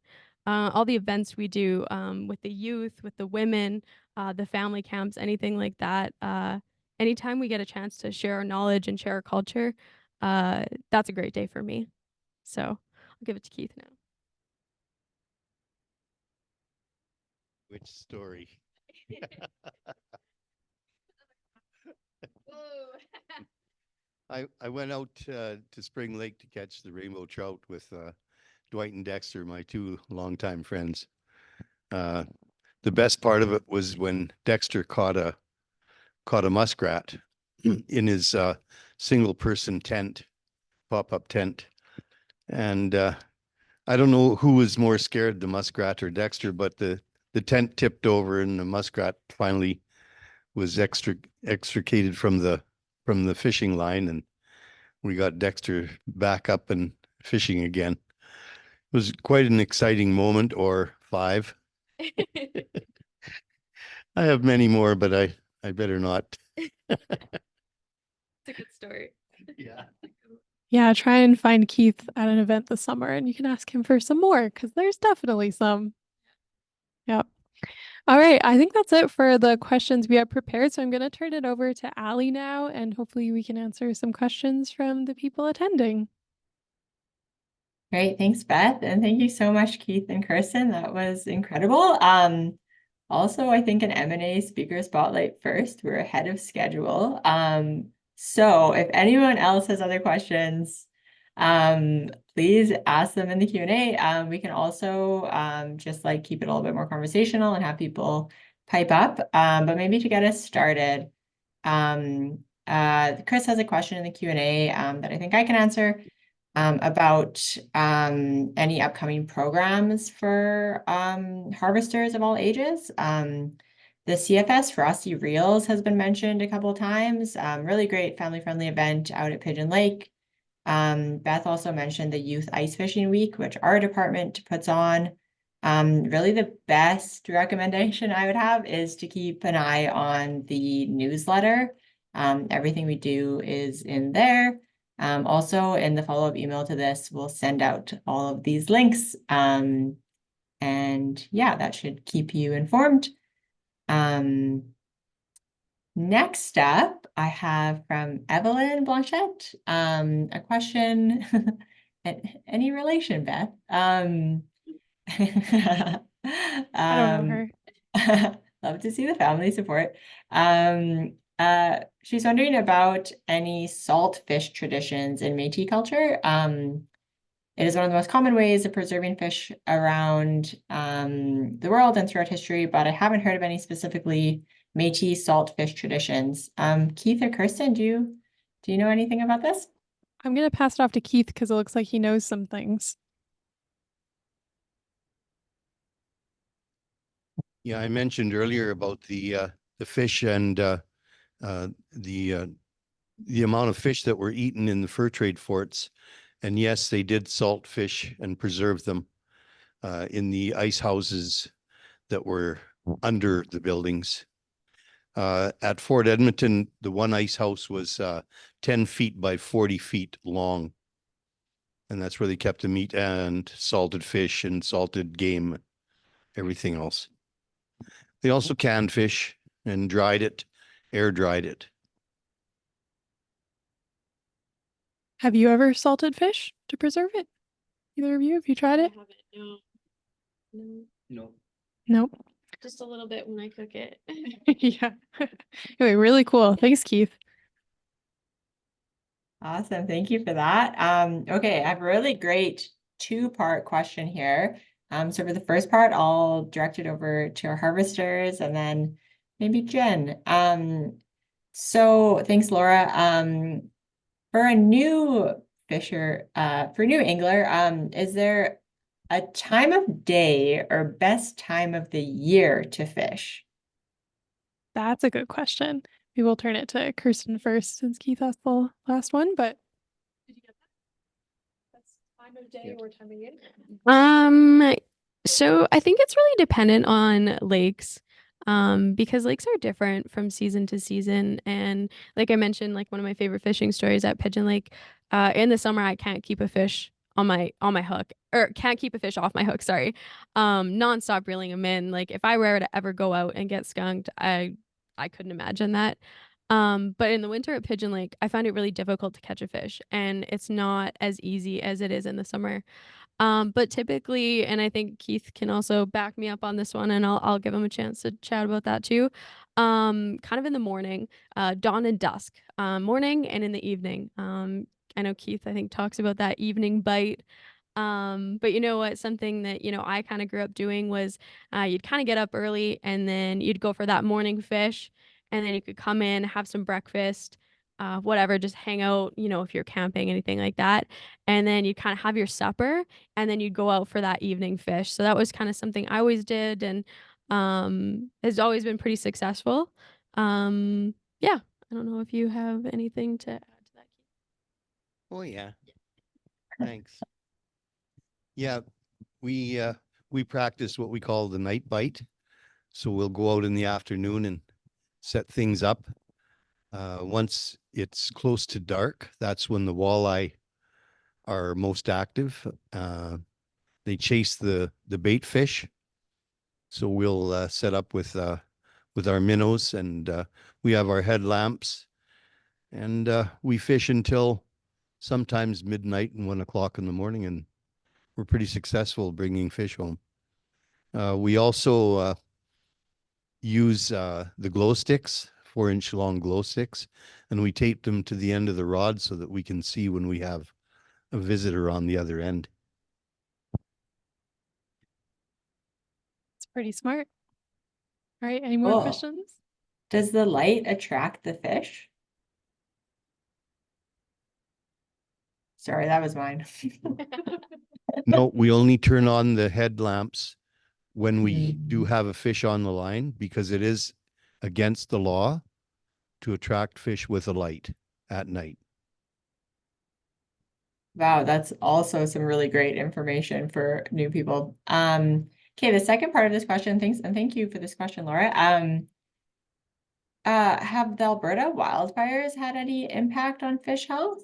All the events we do with the youth, with the women, the family camps, anything like that. Anytime we get a chance to share our knowledge and share our culture, that's a great day for me. So I'll give it to Keith now. Which story? I went out to Spring Lake to catch the rainbow trout with Dwight and Dexter, my two longtime friends. The best part of it was when Dexter caught a muskrat in his single person tent, pop-up tent. And I don't know who was more scared, the muskrat or Dexter, but the tent tipped over and the muskrat finally was extricated from the fishing line, and we got Dexter back up and fishing again. It was quite an exciting moment, or 5. I have many more, but I better not. It's a good story. Yeah. Yeah, try and find Keith at an event this summer and you can ask him for some more because there's definitely some. Yep. All right, I think that's it for the questions we have prepared. So I'm going to turn it over to Allie now, and hopefully we can answer some questions from the people attending. Great, thanks, Beth. And thank you so much, Keith and Kirsten. That was incredible. Also, I think an M&A speaker spotlight first. We're ahead of schedule. So if anyone else has other questions, please ask them in the Q&A. We can also just like keep it a little bit more conversational and have people pipe up. But maybe to get us started, Chris has a question in the Q&A that I think I can answer. About any upcoming programs for harvesters of all ages. The CFS Frosty Reels has been mentioned a couple of times. Really great family-friendly event out at Pigeon Lake. Beth also mentioned the Youth Ice Fishing Week, which our department puts on. Really the best recommendation I would have is to keep an eye on the newsletter. Everything we do is in there. Also, in the follow-up email to this, we'll send out all of these links. And yeah, that should keep you informed. Next up, I have from Evelyn Blanchette, a question. Any relation, Beth? I don't know her. Love to see the family support. She's wondering about any salt fish traditions in Métis culture. It is one of the most common ways of preserving fish around the world and throughout history, but I haven't heard of any specifically Métis salt fish traditions. Keith or Kirsten, do you know anything about this? I'm going to pass it off to Keith because it looks like he knows some things. Yeah, I mentioned earlier about the fish and the amount of fish that were eaten in the fur trade forts. And yes, they did salt fish and preserve them in the ice houses that were under the buildings. At Fort Edmonton, the one ice house was 10 feet by 40 feet long. And that's where they kept the meat and salted fish and salted game, everything else. They also canned fish and dried it, air dried it. Have you ever salted fish to preserve it? Either of you, have you tried it? No. Nope. Just a little bit when I cook it. Yeah. Anyway, really cool. Thanks, Keith. Awesome. Thank you for that. Okay, I have a really great 2-part question here. So for the first part, I'll direct it over to our harvesters and then maybe Jen. So thanks, Laura. For a new fisher, for a new angler, is there a time of day or best time of the year to fish? That's a good question. We will turn it to Kirsten first since Keith asked the last one, but did you get that? Best time of day or time of year? So I think it's really dependent on lakes. Because lakes are different from season to season. And like I mentioned, like one of my favorite fishing stories at Pigeon Lake, in the summer I can't keep a fish on my hook, or can't keep a fish off my hook, sorry. Nonstop reeling them in. Like if I were to ever go out and get skunked, I couldn't imagine that. But in the winter at Pigeon Lake, I found it really difficult to catch a fish, and it's not as easy as it is in the summer. But typically, and I think Keith can also back me up on this one, and I'll give him a chance to chat about that too. Kind of in the morning, dawn and dusk, morning and in the evening. I know Keith, I think, talks about that evening bite. But you know what? Something that, I kind of grew up doing was you'd kind of get up early and then you'd go for that morning fish, and then you could come in, have some breakfast, whatever, just hang out, if you're camping, anything like that. And then you'd kind of have your supper, and then you'd go out for that evening fish. So that was kind of something I always did, and has always been pretty successful. Yeah, I don't know if you have anything to add to that. Oh yeah. Thanks. Yeah, we practice what we call the night bite. So we'll go out in the afternoon and set things up. Once it's close to dark, that's when the walleye are most active. They chase the bait fish. So we'll set up with our minnows, and we have our headlamps, and we fish until sometimes midnight and 1 o'clock in the morning, and we're pretty successful bringing fish home. We also use the glow sticks, 4-inch long glow sticks, and we tape them to the end of the rod so that we can see when we have a visitor on the other end. It's pretty smart. All right, any more Cool. questions? Does the light attract the fish? Sorry, that was mine. No, we only turn on the headlamps when we do Mm. have a fish on the line, because it is against the law to attract fish with a light at night. Wow, that's also some really great information for new people. Okay, the second part of this question, thanks, and thank you for this question, Laura. Have the Alberta wildfires had any impact on fish health?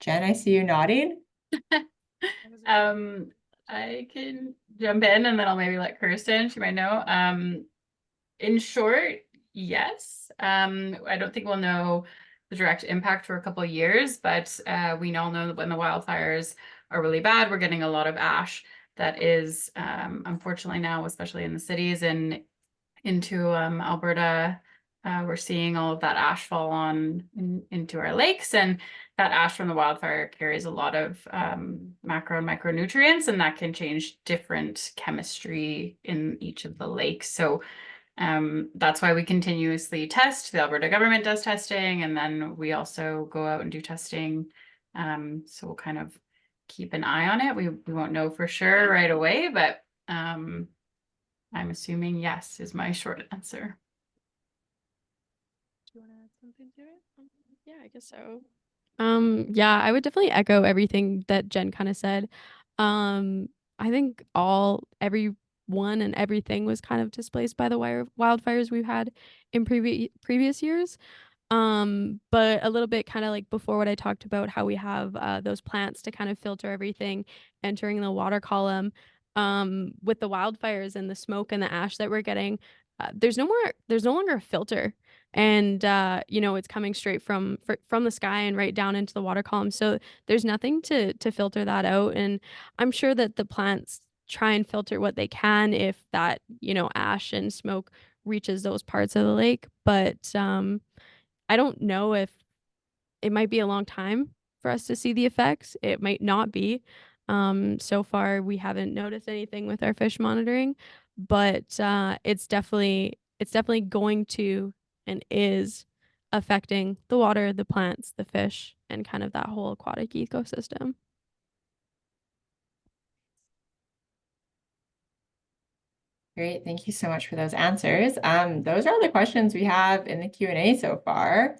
Jen, I see you nodding. I can jump in and then I'll maybe let Kirsten, she might know. In short, yes. I don't think we'll know the direct impact for a couple of years, but we all know that when the wildfires are really bad, we're getting a lot of ash that is unfortunately now, especially in the cities and into Alberta, we're seeing all of that ash fall into our lakes, and that ash from the wildfire carries a lot of macro and micronutrients, and that can change different chemistry in each of the lakes. So that's why we continuously test. The Alberta government does testing, and then we also go out and do testing. So we'll kind of keep an eye on it. We won't know for sure right away, but I'm assuming yes is my short answer. Do you want to add something to it? Yeah, I guess so. Yeah, I would definitely echo everything that Jen kind of said. I think everyone and everything was kind of displaced by the wildfires we've had in previous years. But a little bit kind of like before what I talked about, how we have those plants to kind of filter everything entering the water column. With the wildfires and the smoke and the ash that we're getting, there's no longer a filter, and it's coming straight from the sky and right down into the water column. So there's nothing to filter that out, and I'm sure that the plants try and filter what they can if that ash and smoke reaches those parts of the lake, but I don't know if it might be a long time for us to see the effects. It might not be. So far, we haven't noticed anything with our fish monitoring, but it's definitely going to and is affecting the water, the plants, the fish, and kind of that whole aquatic ecosystem. Great, thank you so much for those answers. Those are all the questions we have in the Q&A so far.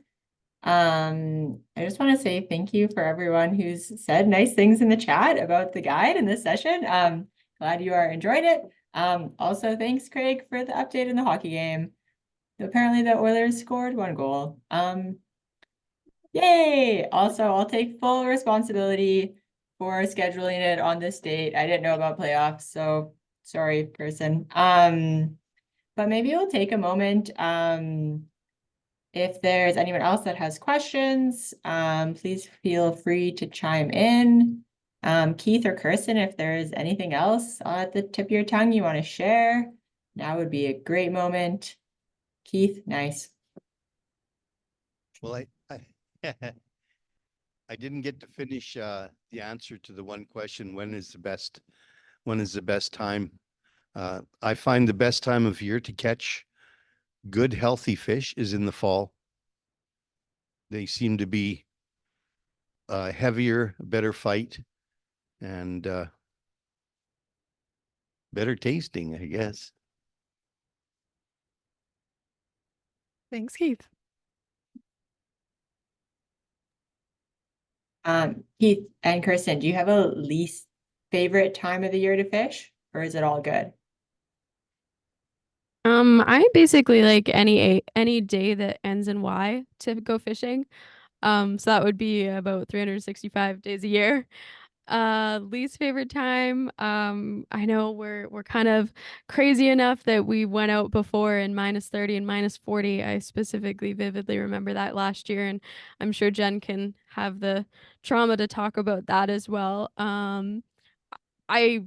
I just want to say thank you for everyone who's said nice things in the chat about the guide in this session. Glad you are enjoying it. Also, thanks, Craig, for the update in the hockey game. Apparently, the Oilers scored 1 goal. Yay! Also, I'll take full responsibility for scheduling it on this date. I didn't know about playoffs, so sorry, person. But maybe we'll take a moment. If there's anyone else that has questions, please feel free to chime in. Keith or Kirsten, if there's anything else at the tip of your tongue you want to share, now would be a great moment. Keith, nice. Well, I didn't get to finish the answer to the one question, when is the best time? I find the best time of year to catch good, healthy fish is in the fall. They seem to be heavier, better fight, and better tasting, I guess. Thanks, Keith. Keith and Kirsten, do you have a least favorite time of the year to fish, or is it all good? I basically like any day that ends in Y to go fishing. So that would be about 365 days a year. Least favorite time. I know we're kind of crazy enough that we went out before in -30 and -40. I specifically vividly remember that last year, and I'm sure Jen can have the trauma to talk about that as well. I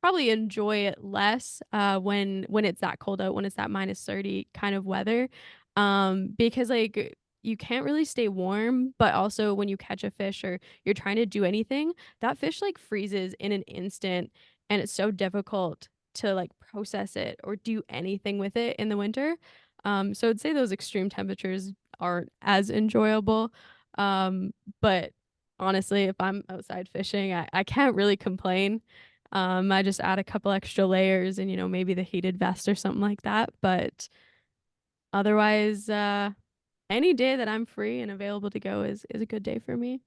probably enjoy it less when it's that cold out, when it's that -30 kind of weather. Because like you can't really stay warm, but also when you catch a fish or you're trying to do anything, that fish like freezes in an instant, and it's so difficult to like process it or do anything with it in the winter. So I'd say those extreme temperatures aren't as enjoyable. But honestly, if I'm outside fishing, I can't really complain. I just add a couple extra layers and, maybe the heated vest or something like that. But otherwise, any day that I'm free and available to go is a good day for me.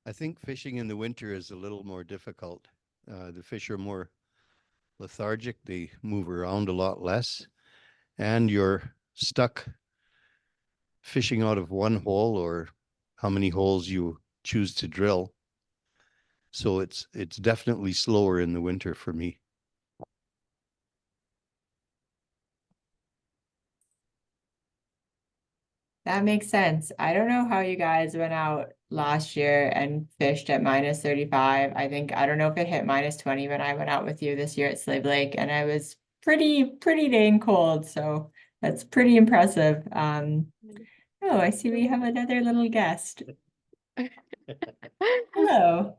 I think fishing in the winter is a little more difficult. The fish are more lethargic. They move around a lot less, and you're stuck fishing out of one hole or how many holes you choose to drill. So it's definitely slower in the winter for me. That makes sense. I don't know how you guys went out last year and fished at -35. I don't know if it hit -20 when I went out with you this year at Slave Lake, and I was pretty dang cold. So that's pretty impressive. Oh, I see we have another little guest. Hello.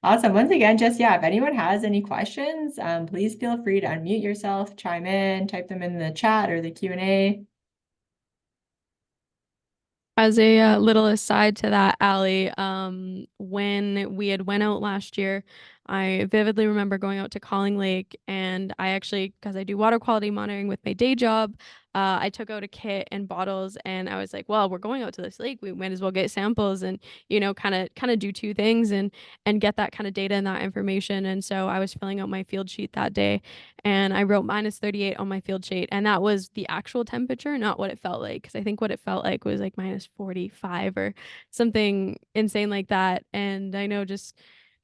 Awesome. Once again, if anyone has any questions, please feel free to unmute yourself, chime in, type them in the chat or the Q&A. As a little aside to that, Allie, when we had went out last year, I vividly remember going out to Calling Lake, and I actually, because I do water quality monitoring with my day job, I took out a kit and bottles, and I was like, well, we're going out to this lake, we might as well get samples and, kind of do two things and get that kind of data and that information. And so I was filling out my field sheet that day, and I wrote -38 on my field sheet, and that was the actual temperature, not what it felt like, because I think what it felt like was like -45 or something insane like that. And I know just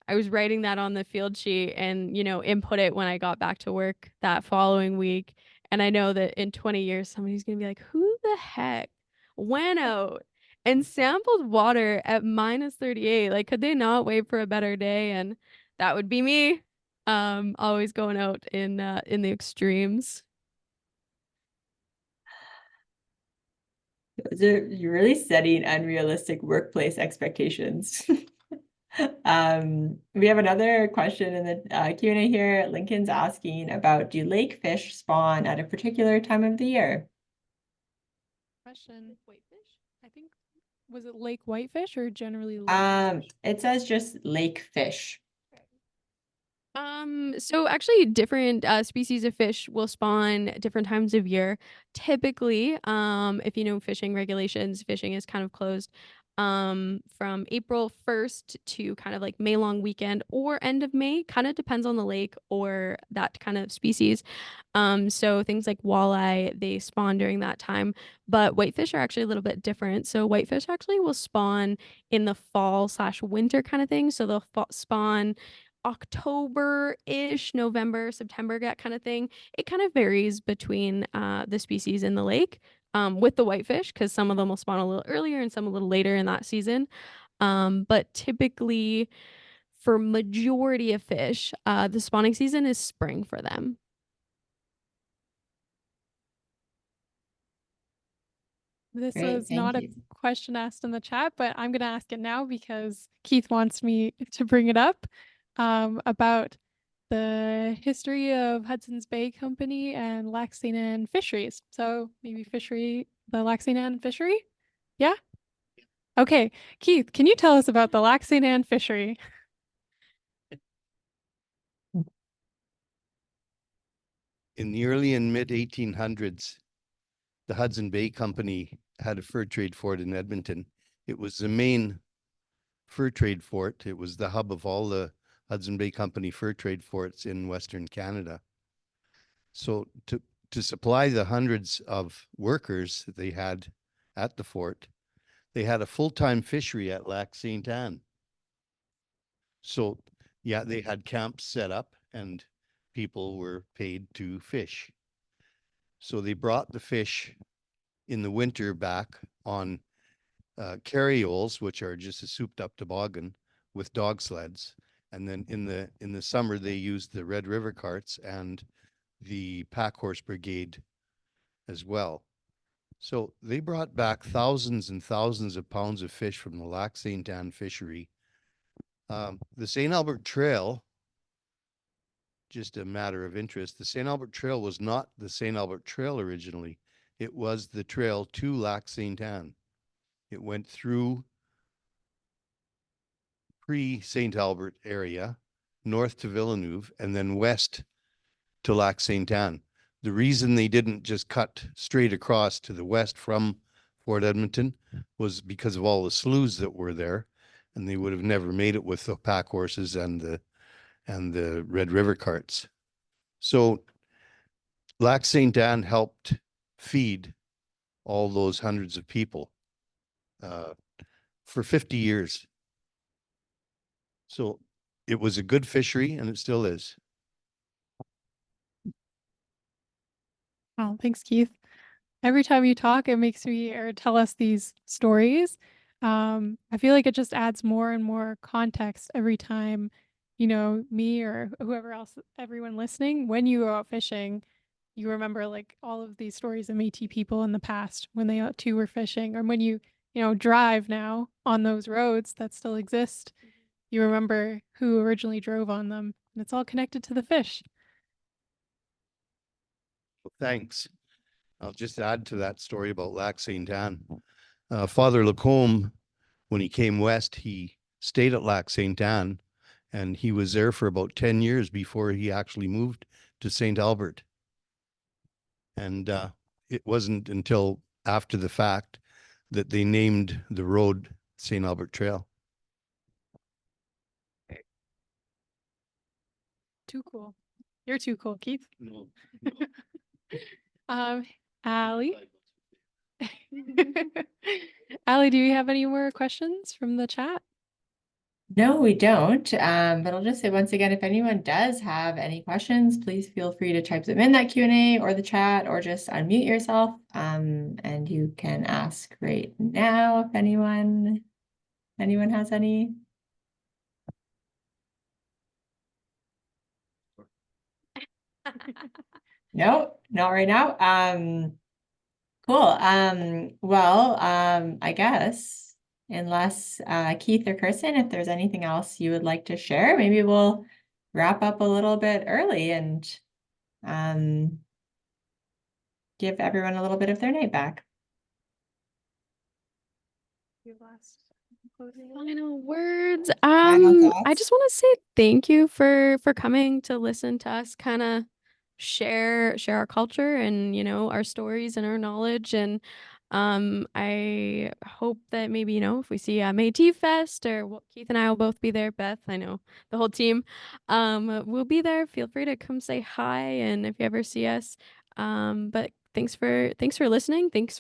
I was writing that on the field sheet and, input it when I got back to work that following week. And I know that in 20 years, somebody's going to be like, who the heck went out and sampled water at -38? Like, could they not wait for a better day? And that would be me. Always going out in the extremes. You're really setting unrealistic workplace expectations. We have another question in the Q&A here. Lincoln's asking about, do lake fish spawn at a particular time of the year? Question. Whitefish, I think. was it lake whitefish or generally lake fish? It says just lake fish. So actually different species of fish will spawn different times of year. Typically, if you know fishing regulations, fishing is kind of closed from April 1st to kind of like May long weekend or end of May, kind of depends on the lake or that kind of species. So things like walleye, they spawn during that time, but whitefish are actually a little bit different. So whitefish actually will spawn in the fall/winter kind of thing. So they'll spawn October-ish, November, September, that kind of thing. It kind of varies between the species in the lake with the whitefish, because some of them will spawn a little earlier and some a little later in that season. But typically, for majority of fish, the spawning season is spring for them. This Great, was thank not a you. question asked in the chat, but I'm going to ask it now because Keith wants me to bring it up about the history of Hudson's Bay Company and Laxeynan fisheries. So maybe the Laxeynan fishery? Yeah? Okay, Keith, can you tell us about the Laxeynan fishery? In the early and mid 1800s, the Hudson Bay Company had a fur trade fort in Edmonton. It was the main fur trade fort. It was the hub of all the Hudson Bay Company fur trade forts in Western Canada. So to supply the hundreds of workers that they had at the fort, they had a full-time fishery at Lac Sainte Anne. So yeah, they had camps set up and people were paid to fish. So they brought the fish in the winter back on carrioles, which are just a souped up toboggan with dog sleds. And then in the summer, they used the Red River carts and the pack horse brigade as well. So they brought back thousands and thousands of pounds of fish from the Lac Sainte Anne fishery. The St. Albert Trail, just a matter of interest, the St. Albert Trail was not the St. Albert Trail originally. It was the trail to Lac Sainte Anne. It went through pre-St. Albert area, north to Villeneuve, and then west to Lac Sainte Anne. The reason they didn't just cut straight across to the west from Fort Edmonton was because of all the sloughs that were there, and they would have never made it with the pack horses and the Red River carts. So Lac Sainte Anne helped feed all those hundreds of people for 50 years. So it was a good fishery and it still is. Oh, thanks, Keith. Every time you talk, it makes me or tell us these stories. I feel like it just adds more and more context every time, me or whoever else, everyone listening, when you go out fishing, you remember like all of these stories of Métis people in the past when they too were fishing, or when you drive now on those roads that still exist, you remember who originally drove on them, and it's all connected to the fish. Well, thanks. I'll just add to that story about Lac Sainte Anne. Father Lacombe, when he came west, he stayed at Lac Sainte Anne, and he was there for about 10 years before he actually moved to St. Albert. And it wasn't until after the fact that they named the road St. Albert Trail. Too cool. You're too cool, Keith. No. Allie? Allie, do you have any more questions from the chat? No, we don't. But I'll just say once again, if anyone does have any questions, please feel free to type them in that Q&A or the chat, or just unmute yourself. And you can ask right now if anyone has any. No, not right now. Cool. Well, I guess unless Keith or Kirsten, if there's anything else you would like to share, maybe we'll wrap up a little bit early and give everyone a little bit of their night back. Final words. Final I thoughts? just want to say thank you for coming to listen to us kind of share our culture and our stories and our knowledge. And I hope that maybe if we see a Métis Fest or Keith and I will both be there. Beth, I know the whole team we'll be there. Feel free to come say hi, and if you ever see us. But thanks for listening. Thank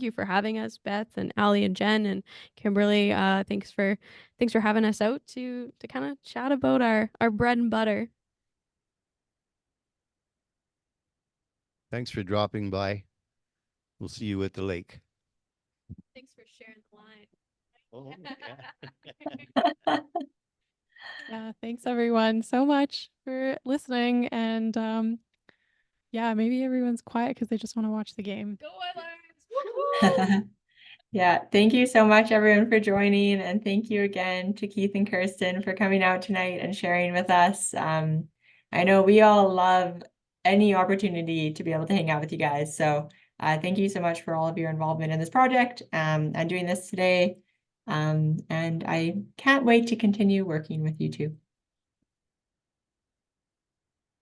you for having us, Beth and Allie and Jen and Kimberly. Thanks for having us out to kind of chat about our bread and butter. Thanks for dropping by. We'll see you at the lake. Thanks for sharing the line. Oh, Yeah, thanks everyone so much for listening. And yeah, maybe everyone's quiet because they just want to watch the game. Go Oilers! Yeah, thank you so much, everyone, for joining. And thank you again to Keith and Kirsten for coming out tonight and sharing with us. I know we all love any opportunity to be able to hang out with you guys. So thank you so much for all of your involvement in this project and doing this today. And I can't wait to continue working with you too.